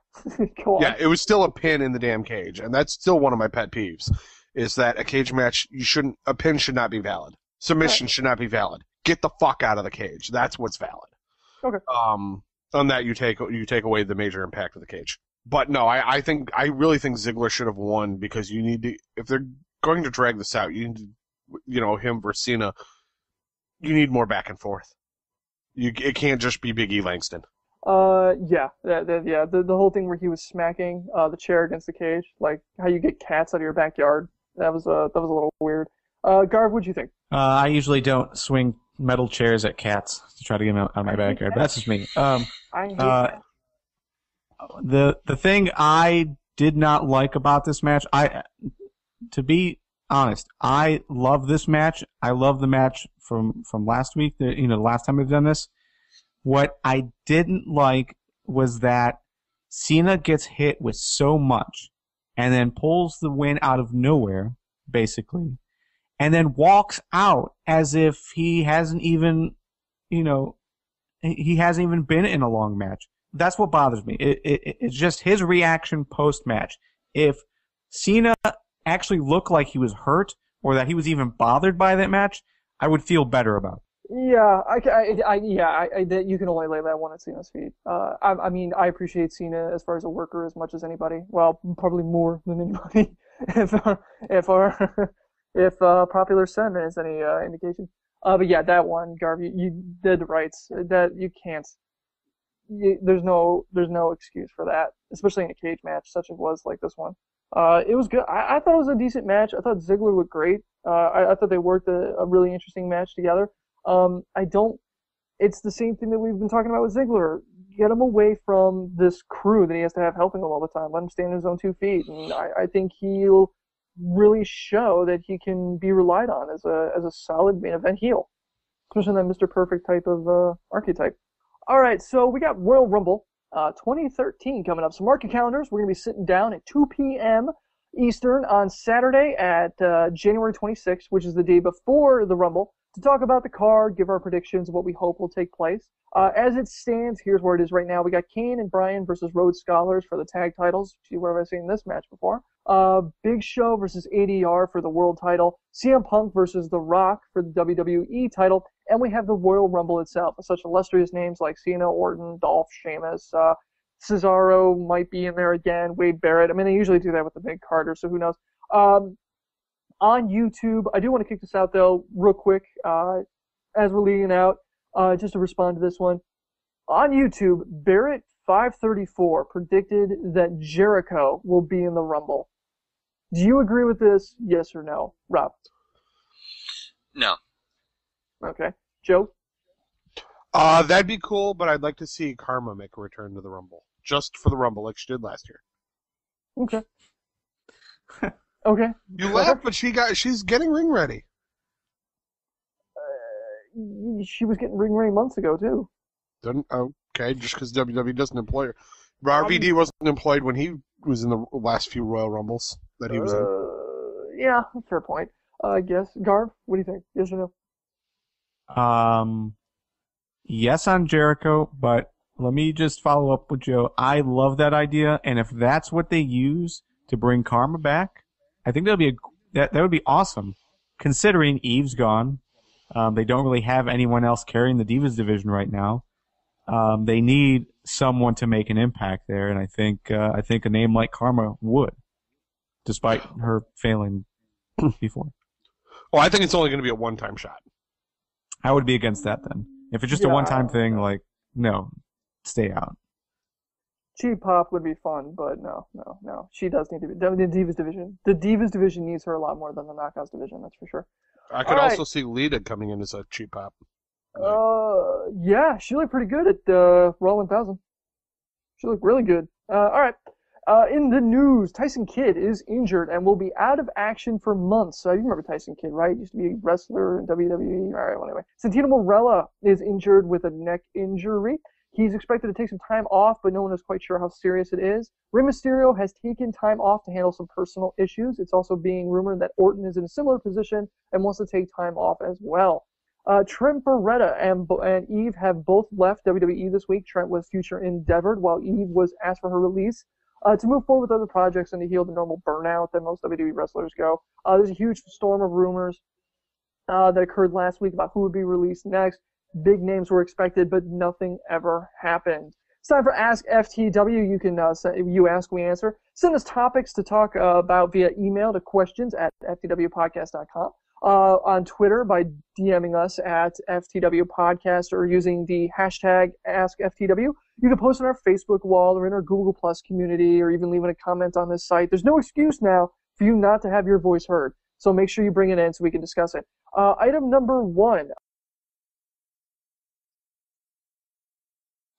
Go on. Yeah, it was still a pin in the damn cage. And that's still one of my pet peeves, is that a cage match, a pin should not be valid. Submission should not be valid. Get the fuck out of the cage. That's what's valid. Okay. On that, you take away the major impact of the cage. But no, I really think Ziggler should have won, because you need to, if they're going to drag this out, you need to, him versus Cena, you need more back and forth. It can't just be Big E Langston. Yeah, the whole thing where he was smacking the chair against the cage, like how you get cats out of your backyard. That was a little weird. Garv, what'd you think? I usually don't swing metal chairs at cats to try to get them out of my backyard, but that's just me. I hate that. The thing I did not like about this match, to be honest, I love this match. I love the match from last week. The last time we've done this. What I didn't like was that Cena gets hit with so much, and then pulls the win out of nowhere, basically, and then walks out as if he hasn't even, he hasn't even been in a long match. That's what bothers me. It's just his reaction post-match. If Cena actually looked like he was hurt, or that he was even bothered by that match, I would feel better about it. Yeah, you can only lay that one at Cena's feet. I mean, I appreciate Cena as far as a worker as much as anybody. Well, probably more than anybody, if popular sentiment is any indication. But yeah, that one, Garvey, you did the rights. That you can't. There's no excuse for that, especially in a cage match such as was like this one. It was good. I thought it was a decent match. I thought Ziggler looked great. I thought they worked a really interesting match together. It's the same thing that we've been talking about with Ziggler. Get him away from this crew that he has to have helping him all the time. Let him stand on his own 2 feet. And I think he'll really show that he can be relied on as a solid main event heel. Especially that Mr. Perfect type of, archetype. Alright, so we got Royal Rumble, 2013 coming up. So mark your calendars. We're going to be sitting down at 2 p.m. Eastern on Saturday at, January 26th, which is the day before the Rumble, to talk about the card, give our predictions of what we hope will take place. As it stands, here's where it is right now. We got Kane and Bryan versus Rhodes Scholars for the tag titles. Gee, where have I seen this match before? Big Show versus ADR for the world title. CM Punk versus The Rock for the WWE title. And we have the Royal Rumble itself, with such illustrious names like Cena, Orton, Dolph, Sheamus, Cesaro might be in there again, Wade Barrett. I mean, they usually do that with the big Carter, so who knows. On YouTube, I do want to kick this out, though, real quick, as we're leading out, just to respond to this one. On YouTube, Barrett534 predicted that Jericho will be in the Rumble. Do you agree with this, yes or no? Rob? No. Okay. Joe? That'd be cool, but I'd like to see Karma make a return to the Rumble. Just for the Rumble, like she did last year. Okay. Okay. You laugh, but she's getting ring ready. She was getting ring ready months ago, too. Okay, just because WWE doesn't employ her. RVD wasn't employed when he was in the last few Royal Rumbles that he was in. Yeah, fair point. I guess. Garv, what do you think? Yes or no? Yes on Jericho, but let me just follow up with Joe. I love that idea, and if that's what they use to bring Karma back, I think that would be awesome. Considering Eve's gone, they don't really have anyone else carrying the Divas division right now. They need someone to make an impact there, and I think a name like Karma would, despite her failing before. Well, I think it's only going to be a one-time shot. I would be against that then. If it's just a one-time thing, like, no, stay out. Cheap Pop would be fun, but no. She does need to be. The Divas division. The Divas division needs her a lot more than the Knockouts division, that's for sure. I could also see Lita coming in as a Cheap Pop. Yeah, she looked pretty good at Raw 1000. She looked really good. Alright. In the news, Tyson Kidd is injured and will be out of action for months. You remember Tyson Kidd, right? Used to be a wrestler in WWE. Alright, well, anyway. Santino Marella is injured with a neck injury. He's expected to take some time off, but no one is quite sure how serious it is. Rey Mysterio has taken time off to handle some personal issues. It's also being rumored that Orton is in a similar position and wants to take time off as well. Trent Beretta and Eve have both left WWE this week. Trent was future endeavored, while Eve was asked for her release to move forward with other projects and to heal the normal burnout that most WWE wrestlers go. There's a huge storm of rumors that occurred last week about who would be released next. Big names were expected, but nothing ever happened. It's time for Ask FTW. You can you ask, we answer. Send us topics to talk about via email to questions@ftwpodcast.com. On Twitter by DMing us at FTWpodcast or using the hashtag AskFTW. You can post on our Facebook wall or in our Google Plus community or even leaving a comment on this site. There's no excuse now for you not to have your voice heard. So make sure you bring it in so we can discuss it. Item number 1.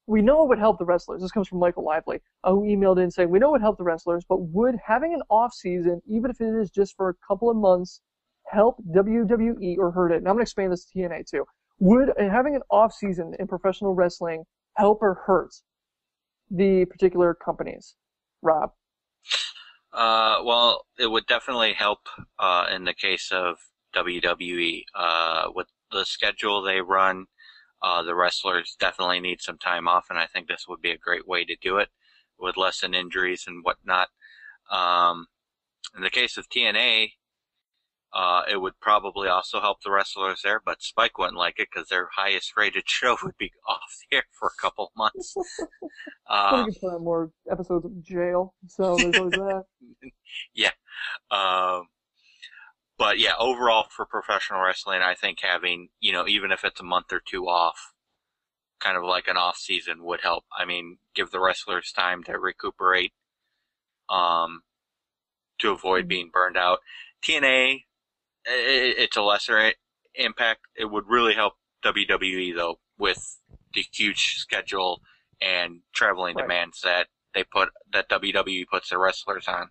We know it would help the wrestlers. This comes from Michael Lively, who emailed in saying, we know it would help the wrestlers, but would having an off season, even if it is just for a couple of months, help WWE or hurt it? And I'm going to expand this to TNA too. Would having an off season in professional wrestling help or hurt the particular companies? Rob? Well, it would definitely help in the case of WWE. With the schedule they run, the wrestlers definitely need some time off, and I think this would be a great way to do it with lessen injuries and whatnot. In the case of TNA, it would probably also help the wrestlers there, but Spike wouldn't like it because their highest rated show would be off the air for a couple months. We can put on more episodes of Jail, so there's always that. Yeah. But yeah, overall for professional wrestling, I think having, even if it's a month or two off, kind of like an off season would help. I mean, give the wrestlers time to recuperate, to avoid being burned out. TNA, it's a lesser impact. It would really help WWE though with the huge schedule and traveling demands that WWE puts their wrestlers on.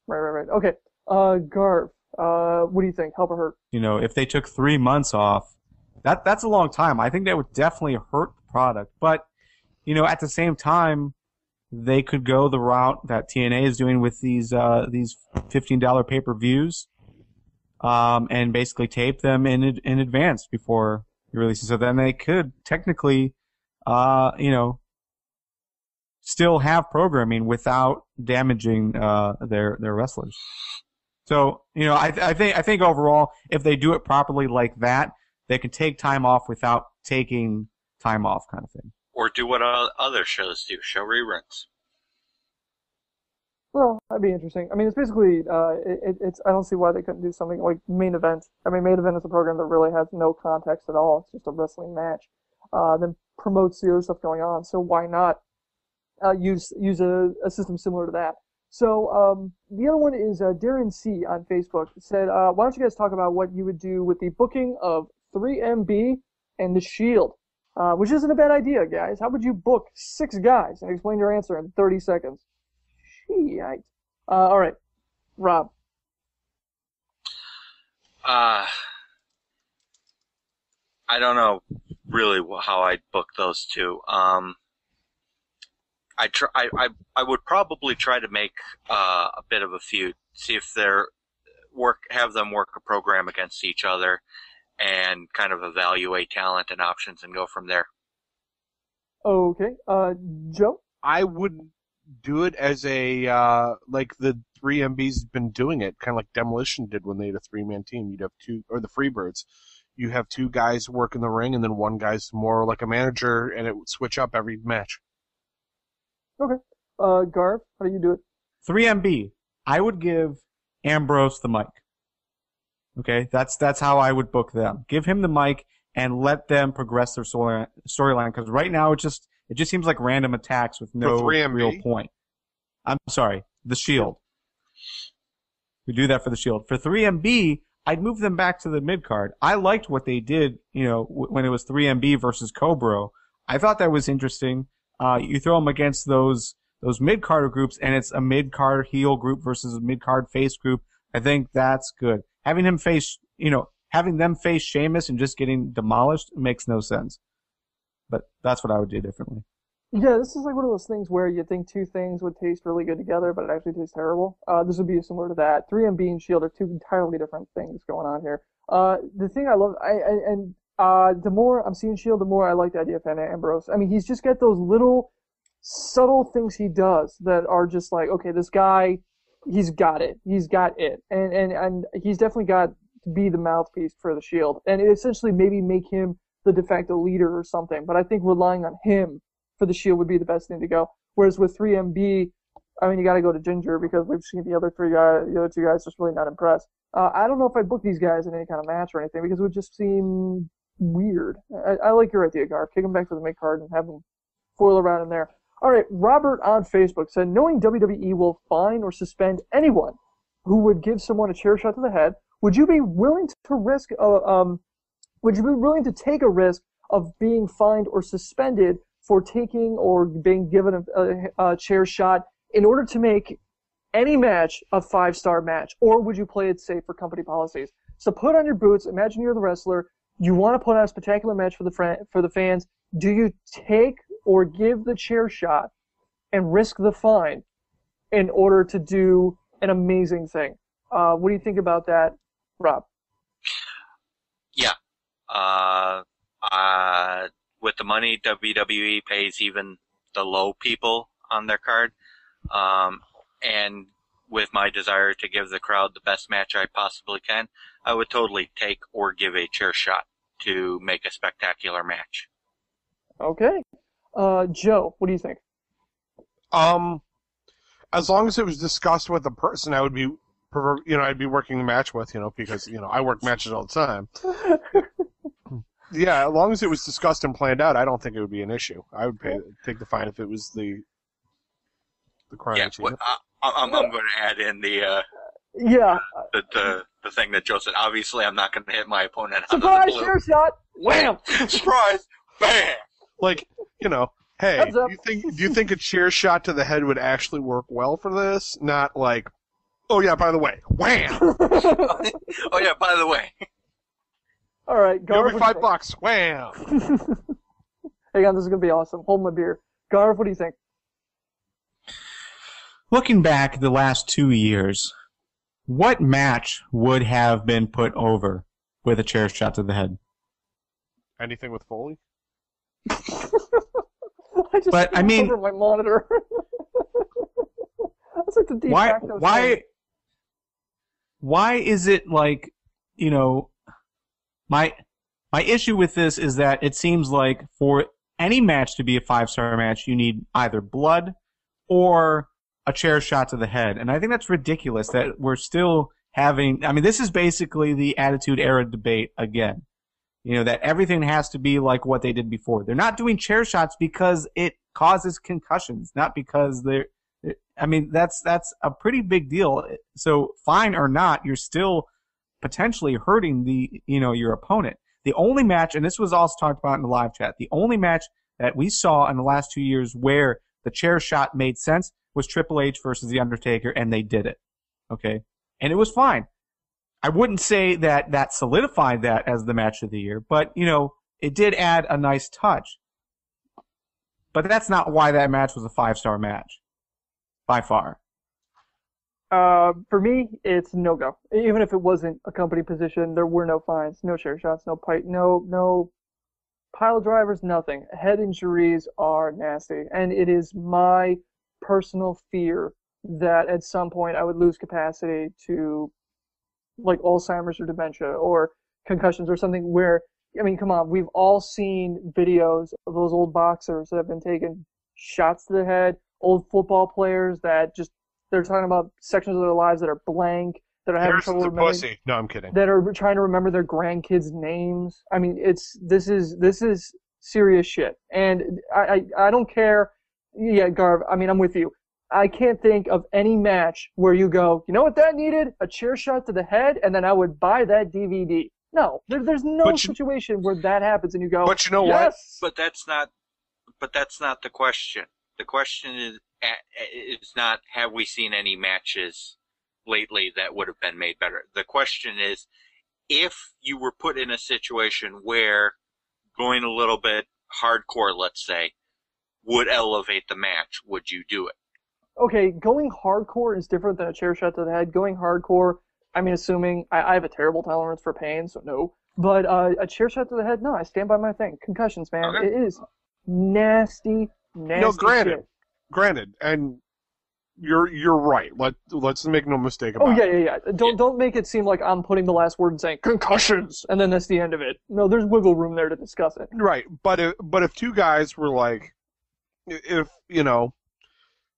Right. Okay. Garv, what do you think? Help or hurt? If they took 3 months off, that's a long time. I think that would definitely hurt the product. But, at the same time, they could go the route that TNA is doing with these $15 pay-per-views, and basically tape them in advance before you release it. So then they could technically, still have programming without damaging their wrestlers. So I think overall, if they do it properly like that, they can take time off without taking time off, kind of thing. Or do what other shows do, show reruns. Well, that'd be interesting. I mean, it's basically, it's. I don't see why they couldn't do something like Main Event. I mean, Main Event is a program that really has no context at all. It's just a wrestling match. Then promotes the other stuff going on. So why not use a system similar to that? So the other one is Darren C. on Facebook said, why don't you guys talk about what you would do with the booking of 3MB and The Shield? Which isn't a bad idea, guys. How would you book 6 guys and explain your answer in 30 seconds? Yikes. All right, Rob. I don't know really how I'd book those two. I would probably try to make a bit of a feud, see if have them work a program against each other, and kind of evaluate talent and options and go from there. Okay, Joe? I would do it as a like the 3MB's been doing it, kind of like Demolition did when they had a 3-man team. You'd have 2, or the Freebirds. You have 2 guys work in the ring, and then one guy's more like a manager, and it would switch up every match. Okay. Garv, how do you do it? 3MB. I would give Ambrose the mic. Okay, that's how I would book them. Give him the mic and let them progress their storyline. Because right now it just seems like random attacks with no real point. I'm sorry, the Shield. We do that for the Shield. For 3MB, I'd move them back to the mid card. I liked what they did. When it was 3MB versus Cobra. I thought that was interesting. You throw them against those mid-card groups, and it's a mid-card heel group versus a mid-card face group. I think that's good. Having them face Sheamus and just getting demolished makes no sense. But that's what I would do differently. Yeah, this is like one of those things where you think two things would taste really good together, but it actually tastes terrible. This would be similar to that. 3MB and Shield are two entirely different things going on here. The thing I love, the more I'm seeing Shield, the more I like the idea of Ambrose. I mean, he's just got those little subtle things he does that are just like, okay, this guy, he's got it. He's got it. And he's definitely got to be the mouthpiece for the Shield. And essentially maybe make him the de facto leader or something. But I think relying on him for the Shield would be the best thing to go. Whereas with 3MB, I mean, you got to go to Ginger because we've seen the other two guys just really not impressed. I don't know if I'd book these guys in any kind of match or anything because it would just seem weird. I like your idea, Garth. Kick them back to the mid card and have them foil around in there. All right, Robert on Facebook said, knowing WWE will fine or suspend anyone who would give someone a chair shot to the head, would you be willing to risk? Would you be willing to take a risk of being fined or suspended for taking or being given a chair shot in order to make any match a 5-star match? Or would you play it safe for company policies? So put on your boots. Imagine you're the wrestler. You want to put on a spectacular match for the fans. Do you take or give the chair shot and risk the fine in order to do an amazing thing? What do you think about that, Rob? Yeah. With the money WWE pays even the low people on their card, and with my desire to give the crowd the best match I possibly can, I would totally take or give a chair shot to make a spectacular match. Okay. Joe, what do you think? As long as it was discussed with the person I would be, I'd be working the match with, because, I work matches all the time. Yeah, as long as it was discussed and planned out, I don't think it would be an issue. I would take the fine if it was the crime. Yeah, I'm going to add in the thing that Joe said. Obviously, I'm not going to hit my opponent out of the blue. Surprise chair shot! Wham! Surprise! Bam! Like, hey, do you think a chair shot to the head would actually work well for this? Not like, oh yeah, by the way, wham! Oh yeah, by the way. All right, Garv. Give me $5, wham! Hang on, this is gonna be awesome. Hold my beer. Garv, what do you think? Looking back the last 2 years, what match would have been put over with a chair shot to the head? Anything with Foley? I mean, over my monitor. That's like the de facto thing. Why is it like, my issue with this is that it seems like for any match to be a 5-star match, you need either blood or a chair shot to the head. And I think that's ridiculous that we're still having, this is basically the Attitude Era debate again. That everything has to be like what they did before. They're not doing chair shots because it causes concussions, not because that's a pretty big deal. So fine or not, you're still potentially hurting your opponent. The only match, and this was also talked about in the live chat, the only match that we saw in the last 2 years where the chair shot made sense was Triple H versus The Undertaker, and they did it. Okay? And it was fine. I wouldn't say that solidified that as the match of the year, but, it did add a nice touch. But that's not why that match was a 5-star match. By far. For me, it's no-go. Even if it wasn't a company position, there were no fines, no chair shots, no pile drivers, nothing. Head injuries are nasty, and it is my personal fear that at some point I would lose capacity to like Alzheimer's or dementia or concussions or something where, come on, we've all seen videos of those old boxers that have been taking shots to the head, old football players that just, they're talking about sections of their lives that are blank, that are having trouble remembering. Pussy. No, I'm kidding. That are trying to remember their grandkids' names. This is serious shit. And I don't care. Yeah, Garv, I'm with you. I can't think of any match where you go, you know what that needed? A chair shot to the head, and then I would buy that DVD. No, there's no situation where that happens, and you go, but you know yes! what? But that's not the question. The question is not, have we seen any matches lately that would have been made better? The question is, if you were put in a situation where, going a little bit hardcore, let's say, would elevate the match, would you do it? Okay, going hardcore is different than a chair shot to the head. Going hardcore, I mean, assuming I have a terrible tolerance for pain, so no. But a chair shot to the head, no, I stand by my thing. Concussions, man. Okay. It is nasty No, shit. Granted, and you're right. Let's make no mistake about it. Oh yeah. Don't make it seem like I'm putting the last word and saying concussions, and then that's the end of it. No, there's wiggle room there to discuss it. Right, but if two guys were like, if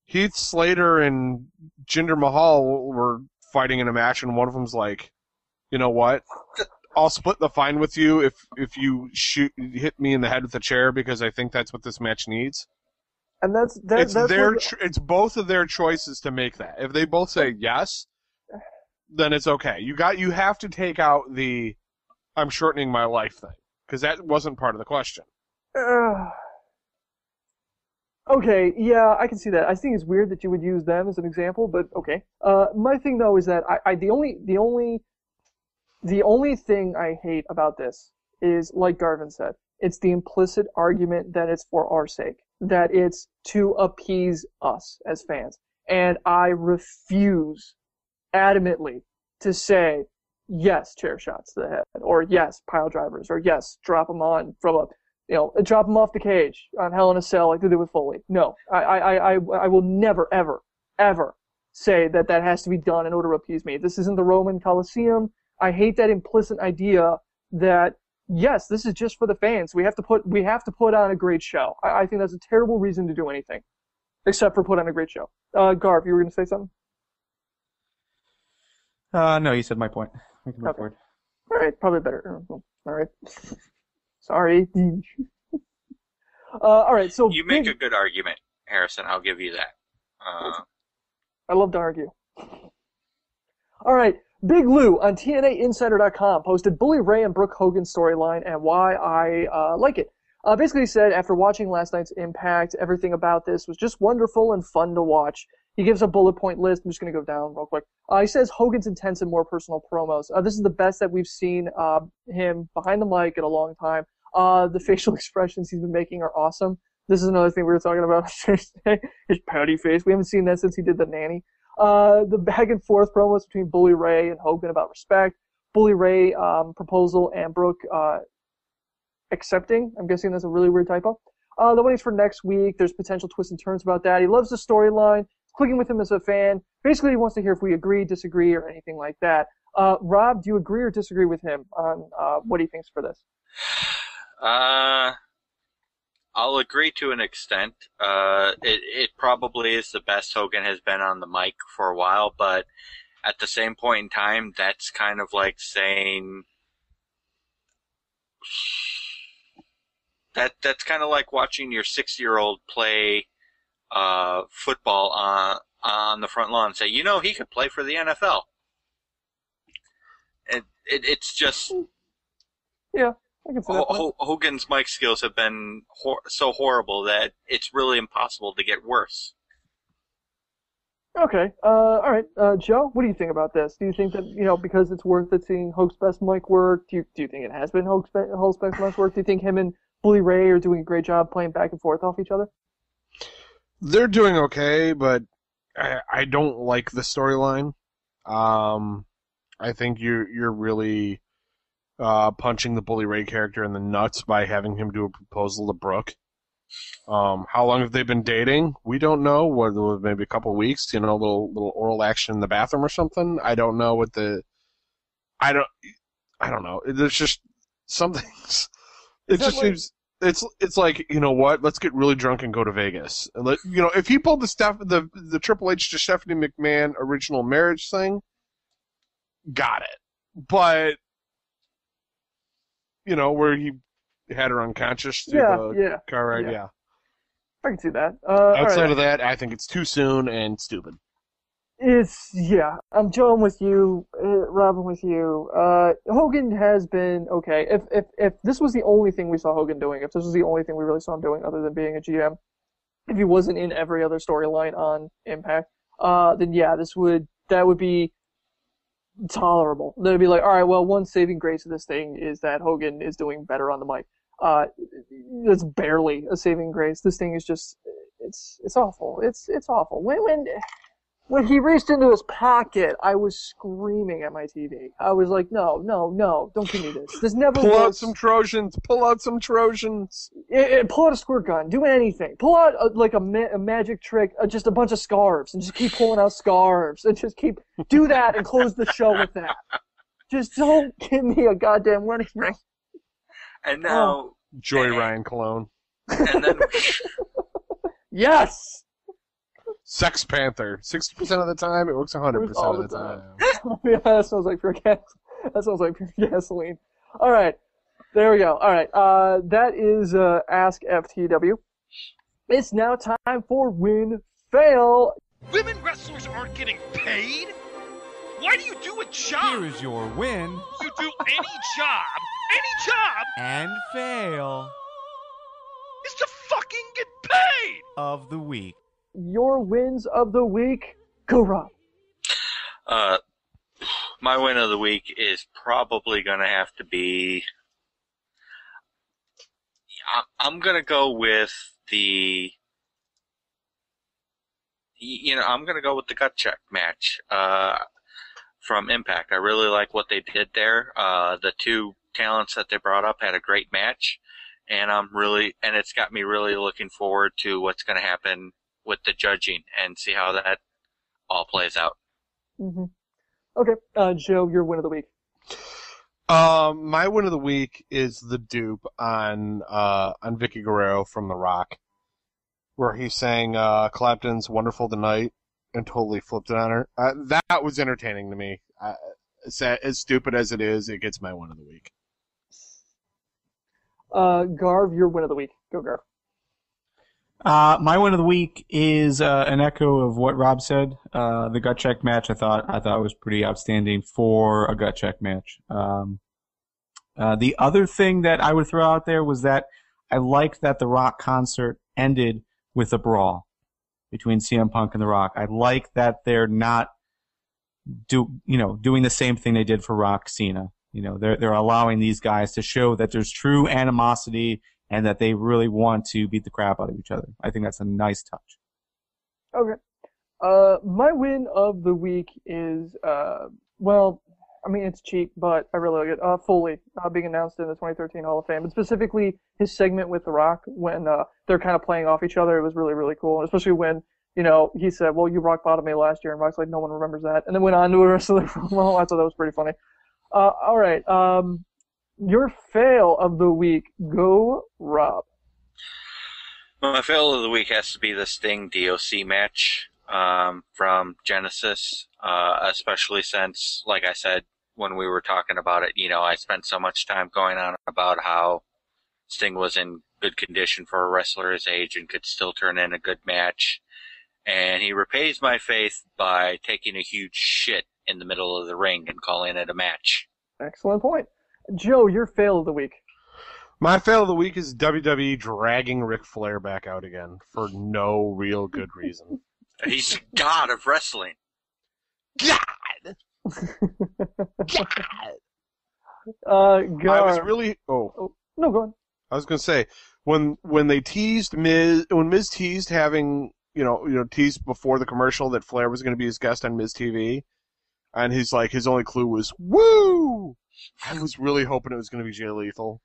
Heath Slater and Jinder Mahal were fighting in a match, and one of them's like, you know what? I'll split the fine with you if you hit me in the head with a chair because I think that's what this match needs. And that's it's both of their choices to make that. If they both say yes, then it's okay. You have to take out the I'm shortening my life thing because that wasn't part of the question. Okay, yeah, I can see that. I think it's weird that you would use them as an example, but okay. My thing though is that the only thing I hate about this is, like Garvin said, it's the implicit argument that it's for our sake, that it's to appease us as fans. And I refuse adamantly to say, yes, chair shots to the head, or yes, pile drivers, or yes, drop them on from drop them off the cage on Hell in a Cell like they did with Foley. No, I will never, ever, ever say that has to be done in order to appease me. This isn't the Roman Coliseum. I hate that implicit idea that, yes, this is just for the fans. We have to put on a great show. I think that's a terrible reason to do anything, except for put on a great show. Garv, you were going to say something? No, you said my point. We can move forward. All right, probably better. All right. Sorry. All right, so you make a good argument, Harrison. I'll give you that. I love to argue. All right, Big Lou on TNAinsider.com posted Bully Ray and Brooke Hogan storyline and why I like it. Basically, he said after watching last night's Impact, everything about this was just wonderful and fun to watch. He gives a bullet point list. I'm just going to go down real quick. He says Hogan's intense and more personal promos. This is the best that we've seen him behind the mic in a long time. The facial expressions he's been making are awesome. This is another thing we were talking about Thursday. His pouty face. We haven't seen that since he did the nanny. The back and forth promos between Bully Ray and Hogan about respect. Bully Ray proposal and Brooke accepting. I'm guessing that's a really weird typo. The wedding's for next week. There's potential twists and turns about that. He loves the storyline. Clicking with him as a fan. Basically, he wants to hear if we agree, disagree, or anything like that. Rob, do you agree or disagree with him on what he thinks for this? I'll agree to an extent. It probably is the best Hogan has been on the mic for a while, but at the same point in time, that's kind of like saying that's kind of like watching your 6-year-old play football on the front lawn and say, he could play for the NFL. It's just... Yeah, I can see that. Hogan's mic skills have been so horrible that it's really impossible to get worse. Okay, all right. Joe, what do you think about this? Do you think that, because it's worth it seeing Hulk's best mic work, do you think it has been Hulk's best mic work? Do you think him and Bully Ray are doing a great job playing back and forth off each other? They're doing okay, but I don't like the storyline. I think you're really punching the Bully Ray character in the nuts by having him do a proposal to Brooke. How long have they been dating? We don't know. What, maybe a couple of weeks? Little oral action in the bathroom or something. I don't know what the. I don't know. There's just some things. It just seems. It's like, what? Let's get really drunk and go to Vegas. And if he pulled the Triple H to Stephanie McMahon original marriage thing, got it. But where he had her unconscious through the car ride, yeah. I can see that. Outside of that, I think it's too soon and stupid. I'm Joe, I'm with you. Rob, I'm with you. Hogan has been okay. If this was the only thing we saw Hogan doing, if this was the only thing we really saw him doing other than being a GM, if he wasn't in every other storyline on Impact, then yeah, that would be tolerable. That'd be like, all right, well, one saving grace of this thing is that Hogan is doing better on the mic. It's barely a saving grace. This thing is just, it's awful. It's awful. When he reached into his pocket, I was screaming at my TV. I was like, no, don't give me this. This never Pull works. out some Trojans. Pull out some Trojans. Pull out a squirt gun. Do anything. Pull out a magic trick, just a bunch of scarves, and just keep pulling out scarves, and just do that and close the show with that. Just don't give me a goddamn wedding ring. And now... Joy Ryan cologne. And then... Yes! Sex Panther. 60% of the time, it works 100% of the time. Yeah, that sounds like pure gasoline. All right. There we go. All right. That is Ask FTW. It's now time for Win Fail. Women wrestlers aren't getting paid? Why do you do a job? Here is your win You do any job, and fail is to fucking get paid! of the week. Your wins of the week. Go, Rob. My win of the week is probably going to have to be... I'm going to go with the... I'm going to go with the gut check match from Impact. I really like what they did there. The two talents that they brought up had a great match, and it's got me really looking forward to what's going to happen with the judging and see how that all plays out. Mm-hmm. Okay, Joe, your win of the week. My win of the week is the dupe on Vicky Guerrero from The Rock, where he sang Clapton's "Wonderful Tonight" and totally flipped it on her. That was entertaining to me. As stupid as it is, it gets my win of the week. Garv, your win of the week. Go, Garv. My win of the week is an echo of what Rob said. The gut check match I thought was pretty outstanding for a gut check match. The other thing that I would throw out there was that I liked that the Rock concert ended with a brawl between CM Punk and the Rock. I like that they're not doing the same thing they did for Rock Cena. They're allowing these guys to show that there's true animosity and that they really want to beat the crap out of each other. I think that's a nice touch. Okay. My win of the week is, it's cheap, but I really like it. Foley, being announced in the 2013 Hall of Fame, and specifically his segment with The Rock when they're kind of playing off each other. It was really, really cool, and especially when, he said, well, you rock bottomed me last year, and Rock's like, no one remembers that, and then went on to the rest of the promo. I thought that was pretty funny. All right. Your fail of the week. Go, Rob. My fail of the week has to be the Sting DOC match from Genesis, especially since, like I said, when we were talking about it, I spent so much time going on about how Sting was in good condition for a wrestler his age and could still turn in a good match. And he repays my faith by taking a huge shit in the middle of the ring and calling it a match. Excellent point. Joe, your fail of the week. My fail of the week is WWE dragging Ric Flair back out again for no real good reason. He's the god of wrestling. God! God. I was really... Oh. No, go on. I was going to say, when they teased Miz... When Miz teased having... teased before the commercial that Flair was going to be his guest on Miz TV, and his only clue was, woo! I was really hoping it was going to be Jay Lethal.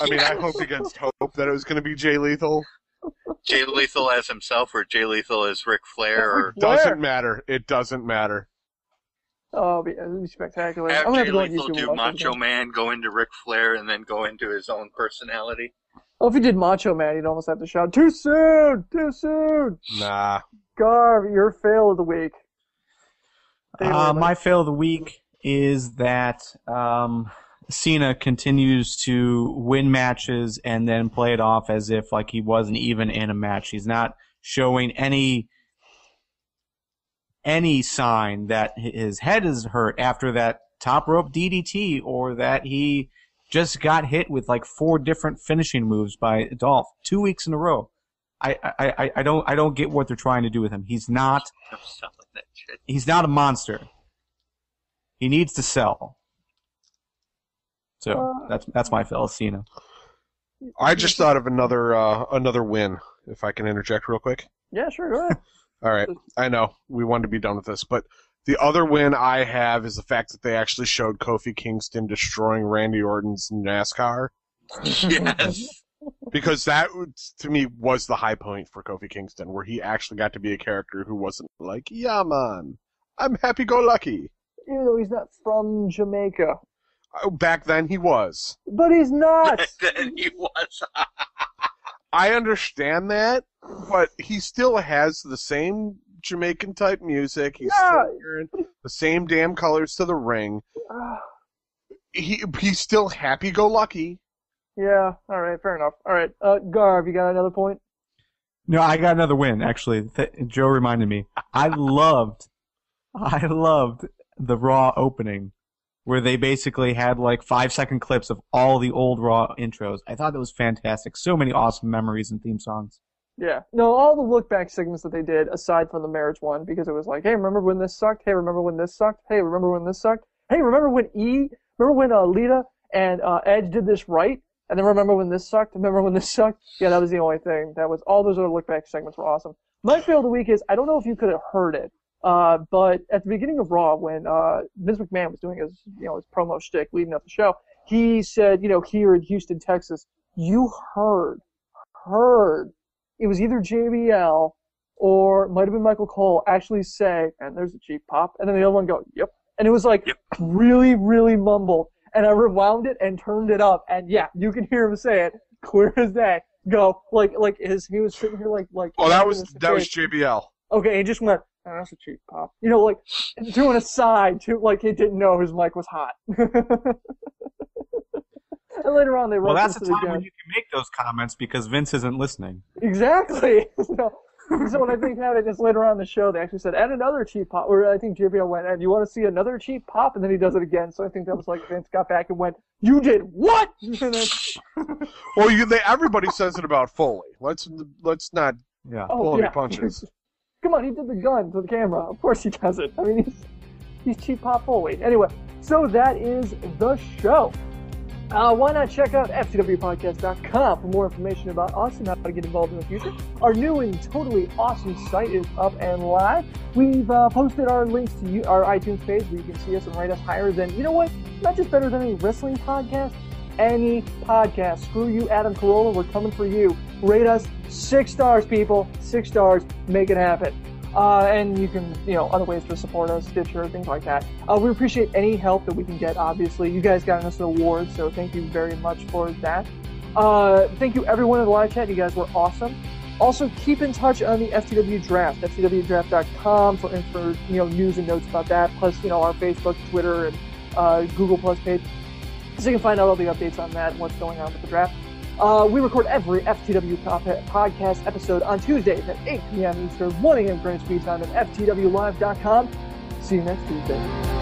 I hoped against hope that it was going to be Jay Lethal. Jay Lethal as himself, or Jay Lethal as Ric Flair, or... Doesn't matter. It doesn't matter. Oh, it'd be spectacular. Have Jay Lethal do Macho Man, go into Ric Flair, and then go into his own personality. Oh, if he did Macho Man, he'd almost have to shout, too soon! Too soon! Nah. Garv, your fail of the week. My fail of the week is that Cena continues to win matches and then play it off as if like he wasn't even in a match. He's not showing any sign that his head is hurt after that top rope DDT, or that he just got hit with like 4 different finishing moves by Dolph 2 weeks in a row. I don't get what they're trying to do with him. He's not a monster. He needs to sell. So that's my fail, Cena. I just thought of another win, if I can interject real quick. Yeah, sure, go ahead. All right, I know we wanted to be done with this, but the other win I have is the fact that they actually showed Kofi Kingston destroying Randy Orton's NASCAR. Yes. Because that, to me, was the high point for Kofi Kingston, where he actually got to be a character who wasn't like, yeah, man, I'm happy-go-lucky. Even though he's not from Jamaica. Back then he was. But he's not! He was. I understand that, but he still has the same Jamaican-type music. He's still wearing the same damn colors to the ring. He's still happy-go-lucky. Yeah, alright, fair enough. Alright, Garv, you got another point? No, I got another win, actually. Joe reminded me. I loved the Raw opening, where they basically had like 5-second clips of all the old Raw intros. I thought that was fantastic. So many awesome memories and theme songs. Yeah. No, all the look-back segments that they did, aside from the marriage one, because it was like, hey, remember when this sucked? Hey, remember when this sucked? Hey, remember when this sucked? Hey, remember when Lita and Edge did this right? And then remember when this sucked? Remember when this sucked? Yeah, that was the only thing. That was all those other look-back segments were awesome. My fail of the week is, I don't know if you could have heard it, but at the beginning of Raw, when Vince McMahon was doing his promo shtick leading up the show, he said, here in Houston, Texas, you heard, it was either JBL or it might have been Michael Cole actually say, and there's a cheap pop, and then the other one go, yep. And it was like, really, really mumbled. And I rewound it and turned it up, and yeah, you can hear him say it clear as day. Go he was sitting here like. Oh, that was JBL. Okay, he just went, oh, that's a cheap pop. Like doing a side to like he didn't know his mic was hot. And later on, they wrote. Well, that's the time when you can make those comments because Vince isn't listening. Exactly. So when I think happened is later on in the show, they actually said, add another cheap pop. Or I think JBL went, and you want to see another cheap pop? And then he does it again. So I think that was like Vince got back and went, you did what? And then, well, everybody says it about Foley. Let's not pull any punches. Come on, he did the gun to the camera. Of course he does it. I mean, he's cheap pop Foley. Anyway, so that is the show. Why not check out FTWpodcast.com for more information about us and how to get involved in the future. Our new and totally awesome site is up and live. We've posted our links to our iTunes page where you can see us and rate us higher than, you know what, not just better than any wrestling podcast, any podcast. Screw you, Adam Carolla, we're coming for you. Rate us 6 stars, people. 6 stars, make it happen. And you can, other ways to support us, Stitcher, things like that. We appreciate any help that we can get, obviously. You guys got us an award, so thank you very much for that. Thank you, everyone in the live chat. You guys were awesome. Also, keep in touch on the FTW Draft, ftwdraft.com for news and notes about that, plus, our Facebook, Twitter, and Google Plus page. So you can find out all the updates on that and what's going on with the draft. We record every FTW podcast episode on Tuesdays at 8 p.m. Eastern, 1 a.m. Greenwich Mean Time at ftwlive.com. See you next Tuesday.